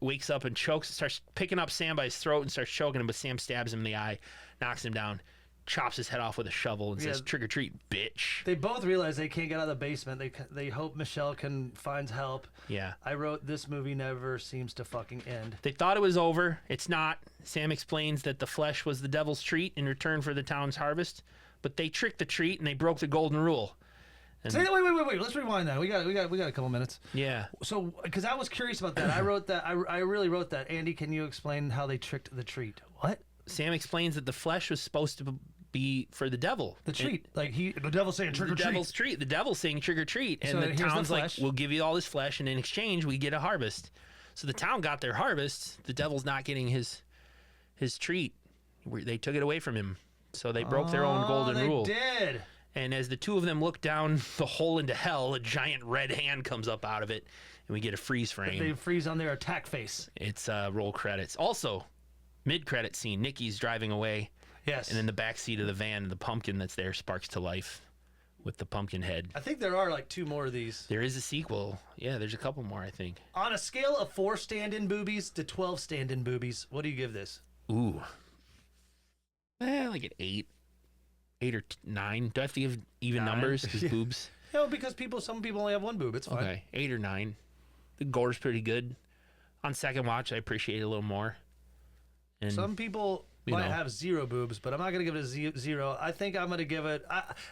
wakes up and starts picking up Sam by his throat and starts choking him, but Sam stabs him in the eye, knocks him down, chops his head off with a shovel, and says, trick or treat, bitch. They both realize they can't get out of the basement. They hope Michelle can find help. Yeah. I wrote, this movie never seems to fucking end. They thought it was over. It's not. Sam explains that the flesh was the devil's treat in return for the town's harvest, but they tricked the treat and they broke the golden rule. Wait. Let's rewind that. We got a couple minutes. Yeah. So, because I was curious about that, I wrote that. I really wrote that. Andy, can you explain how they tricked the treat? What? Sam explains that the flesh was supposed to be for the devil. The treat, the devil's saying trick or treat. The devil's treat. The devil's saying trick or treat, and so the town's like, we'll give you all this flesh, and in exchange, we get a harvest. So the town got their harvest. The devil's not getting his treat. They took it away from him. So they broke their own golden rule. They did. And as the two of them look down the hole into hell, a giant red hand comes up out of it, and we get a freeze frame. They freeze on their attack face. It's roll credits. Also, mid-credit scene, Nikki's driving away. Yes. And in the back seat of the van, the pumpkin that's there sparks to life with the pumpkin head. I think there are 2 more of these. There is a sequel. Yeah, there's a couple more, I think. On a scale of 4 stand-in boobies to 12 stand-in boobies, what do you give this? Ooh. Like an 8. 8 or 9. Do I have to give even 9? Numbers? Because boobs? No, because some people only have one boob. It's fine. Okay, 8 or 9. The gore's pretty good. On second watch, I appreciate it a little more. And some people might have 0 boobs, but I'm not going to give it a 0. I think I'm going to give it...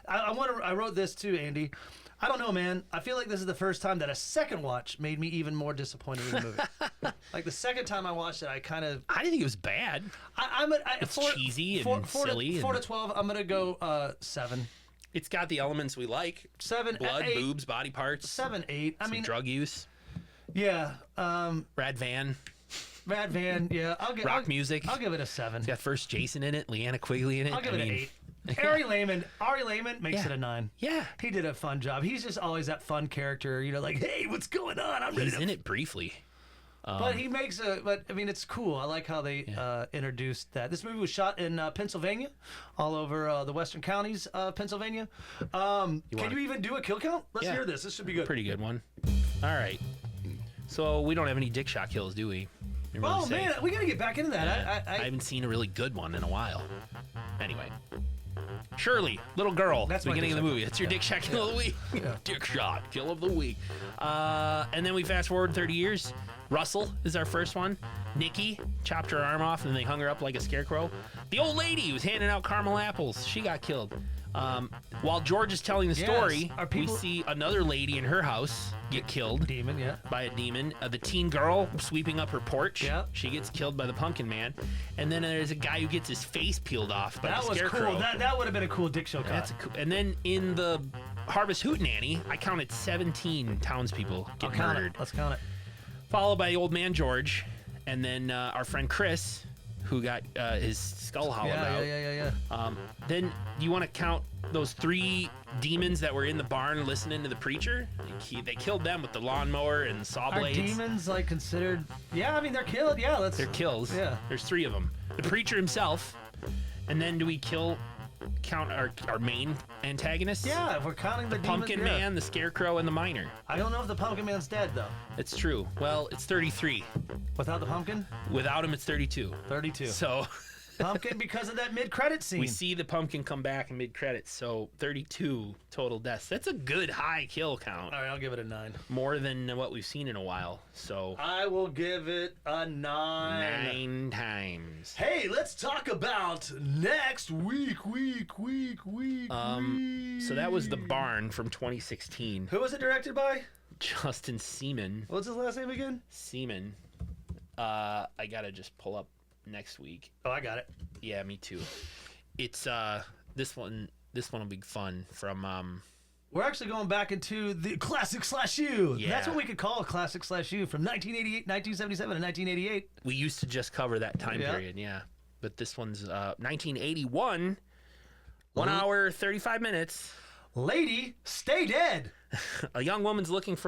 I wrote this too, Andy. I don't know, man. I feel like this is the first time that a second watch made me even more disappointed in the movie. The second time I watched it, I didn't think it was bad. It's cheesy and silly. 4 to 12, I'm going to go 7. It's got the elements we like. 7, blood, 8, boobs, body parts. 7, 8. Some drug use. Yeah. Rad van, yeah. Rock music. I'll give it a 7. It's got first Jason in it, Leanna Quigley in it. I'll give it an 8. Ari Lehman makes it a 9. Yeah. He did a fun job. He's just always that fun character, hey, what's going on? He's in it briefly. But he makes it's cool. I like how they introduced that. This movie was shot in Pennsylvania, all over the western counties of Pennsylvania. Can you even do a kill count? Let's hear this. This should be good. Pretty good one. All right. So we don't have any dick shot kills, do we? Man, we got to get back into that. I haven't seen a really good one in a while. Anyway. Shirley, little girl. That's beginning of the movie. That's your dick shot kill of the week. Yeah. Dick shot kill of the week. And then we fast forward 30 years. Russell is our first one. Nikki chopped her arm off and they hung her up like a scarecrow. The old lady who was handing out caramel apples, she got killed. While George is telling the story, we see another lady in her house get killed by a demon. The teen girl sweeping up her porch, she gets killed by the Pumpkin Man. And then there's a guy who gets his face peeled off by the scarecrow. That was cool. That would have been a cool Dick Show cut. And then in the Harvest Hootenanny, I counted 17 townspeople get murdered. Let's count it. Followed by old man George, and then our friend Chris, who got his skull hollowed out. Yeah. Then you want to count those 3 demons that were in the barn listening to the preacher? They killed them with the lawnmower and saw blades. Are demons like considered? Yeah, I mean they're killed. Yeah, they're kills. Yeah. There's 3 of them. The preacher himself, and then do we count our main antagonists? Yeah, if we're counting the demons, Pumpkin Man, the Scarecrow, and the Miner. I don't know if the Pumpkin Man's dead though. It's true. Well, it's 33. Without the pumpkin? Without him, it's 32. 32. So. Pumpkin because of that mid-credit scene. We see the pumpkin come back in mid-credits, so 32 total deaths. That's a good high kill count. All right, I'll give it a 9. More than what we've seen in a while. So I will give it a 9. 9 times. Hey, let's talk about next week. So that was The Barn from 2016. Who was it directed by? Justin Seaman. What's his last name again? Seaman. I gotta just pull up next week. Oh, I got it. Yeah, me too. It's this one will be fun from we're actually going back into the classic SlashU. Yeah. That's what we could call a classic SlashU from 1988, 1977 and 1988. We used to just cover that time period, yeah. But this one's 1981. 1 hour 35 minutes. Lady, stay dead. A young woman's looking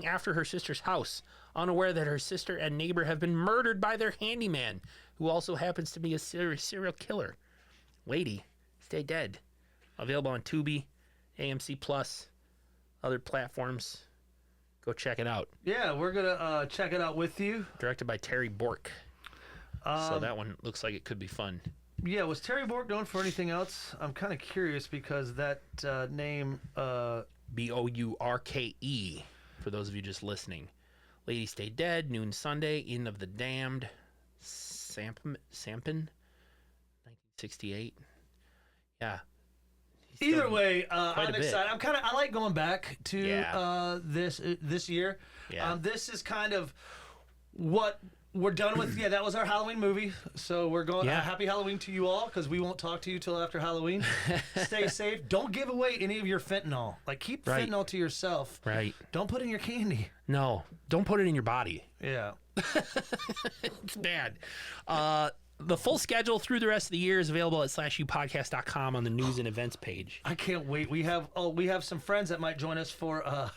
after her sister's house, unaware that her sister and neighbor have been murdered by their handyman, who also happens to be a serial killer. Lady, stay dead. Available on Tubi, AMC Plus, other platforms. Go check it out. Yeah, we're gonna check it out with you. Directed by Terry Bork. So that one looks like it could be fun. Yeah, was Terry Bork known for anything else? I'm kind of curious because that name... Bourke, for those of you just listening. Lady Stay Dead, Noon Sunday, Inn of the Damned, Sampen, 1968. Yeah. Either way, I'm excited. I like going back to this year. Yeah. This is kind of what we're done with. Yeah, that was our Halloween movie. So we're going. Happy Halloween to you all, because we won't talk to you till after Halloween. Stay safe. Don't give away any of your fentanyl. Like, keep fentanyl to yourself. Right. Don't put it in your candy. No, don't put it in your body. Yeah. It's bad. The full schedule through the rest of the year is available at slashupodcast.com on the news and events page. I can't wait. We have some friends that might join us for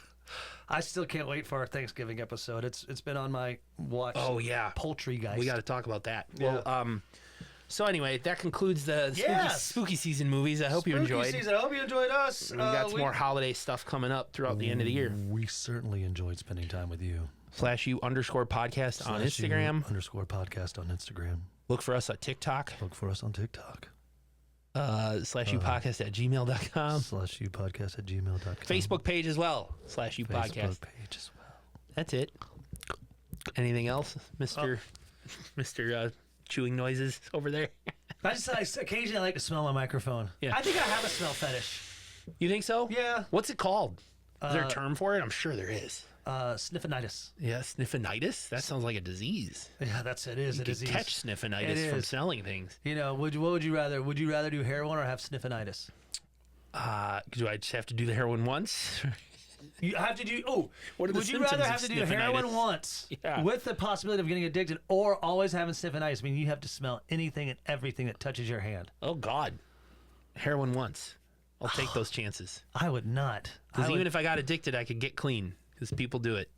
I still can't wait for our Thanksgiving episode. It's been on my watch. Oh yeah, poultry guys. We got to talk about that. Yeah. Well, so anyway, that concludes the spooky season movies. I hope you enjoyed. Spooky season. I hope you enjoyed us. We got some more holiday stuff coming up throughout the end of the year. We certainly enjoyed spending time with you. /U_podcast on Instagram. _podcast on Instagram. Look for us at TikTok. Look for us on TikTok. /UPodcast at gmail.com. /UPodcast@gmail.com. Facebook page as well. /UPodcast. Facebook page as well. That's it. Anything else, Mr. Chewing noises over there? I occasionally like to smell my microphone. Yeah. I think I have a smell fetish. You think so? Yeah. What's it called? Is there a term for it? I'm sure there is. Sniffinitis. Yeah, sniffinitis? That sounds like a disease. Yeah, it is You a could disease. catch sniffinitis from smelling things. You know, what would you rather? Would you rather do heroin or have sniffinitis? Do I just have to do the heroin once? You have to do. Oh, what are the would you rather have to do heroin sniffinitis? once Yeah. with the possibility of getting addicted, or always having sniffinitis? I mean, you have to smell anything and everything that touches your hand. Oh God, heroin once. I'll take those chances. I would not. Because even if I got addicted, I could get clean. Because people do it.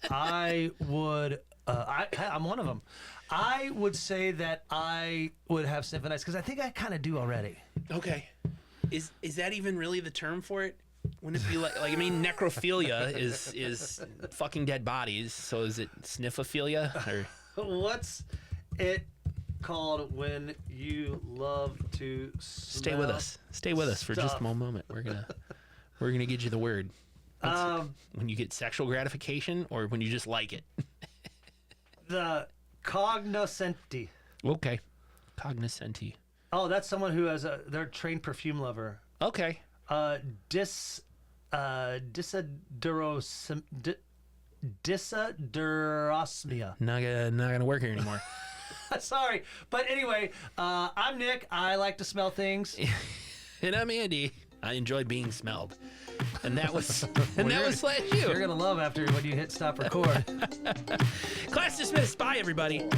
I would. I'm one of them. I would say that I would have sniffinitis because I think I kind of do already. Okay. Is that even really the term for it? Wouldn't it be like I mean, necrophilia is fucking dead bodies. So is it sniffophilia or what's it called when you love to smell? Stay with us for just one moment. We're gonna get you the word. When you get sexual gratification or when you just like it? The cognoscenti. Okay. Cognoscenti. Oh, that's someone who they're a trained perfume lover. Okay. Dysaderosmia. Not gonna work here anymore. Sorry, but anyway, I'm Nick. I like to smell things. And I'm Andy. I enjoy being smelled. And that was SlashU. You're gonna love after when you hit stop record. Class dismissed. Bye, everybody.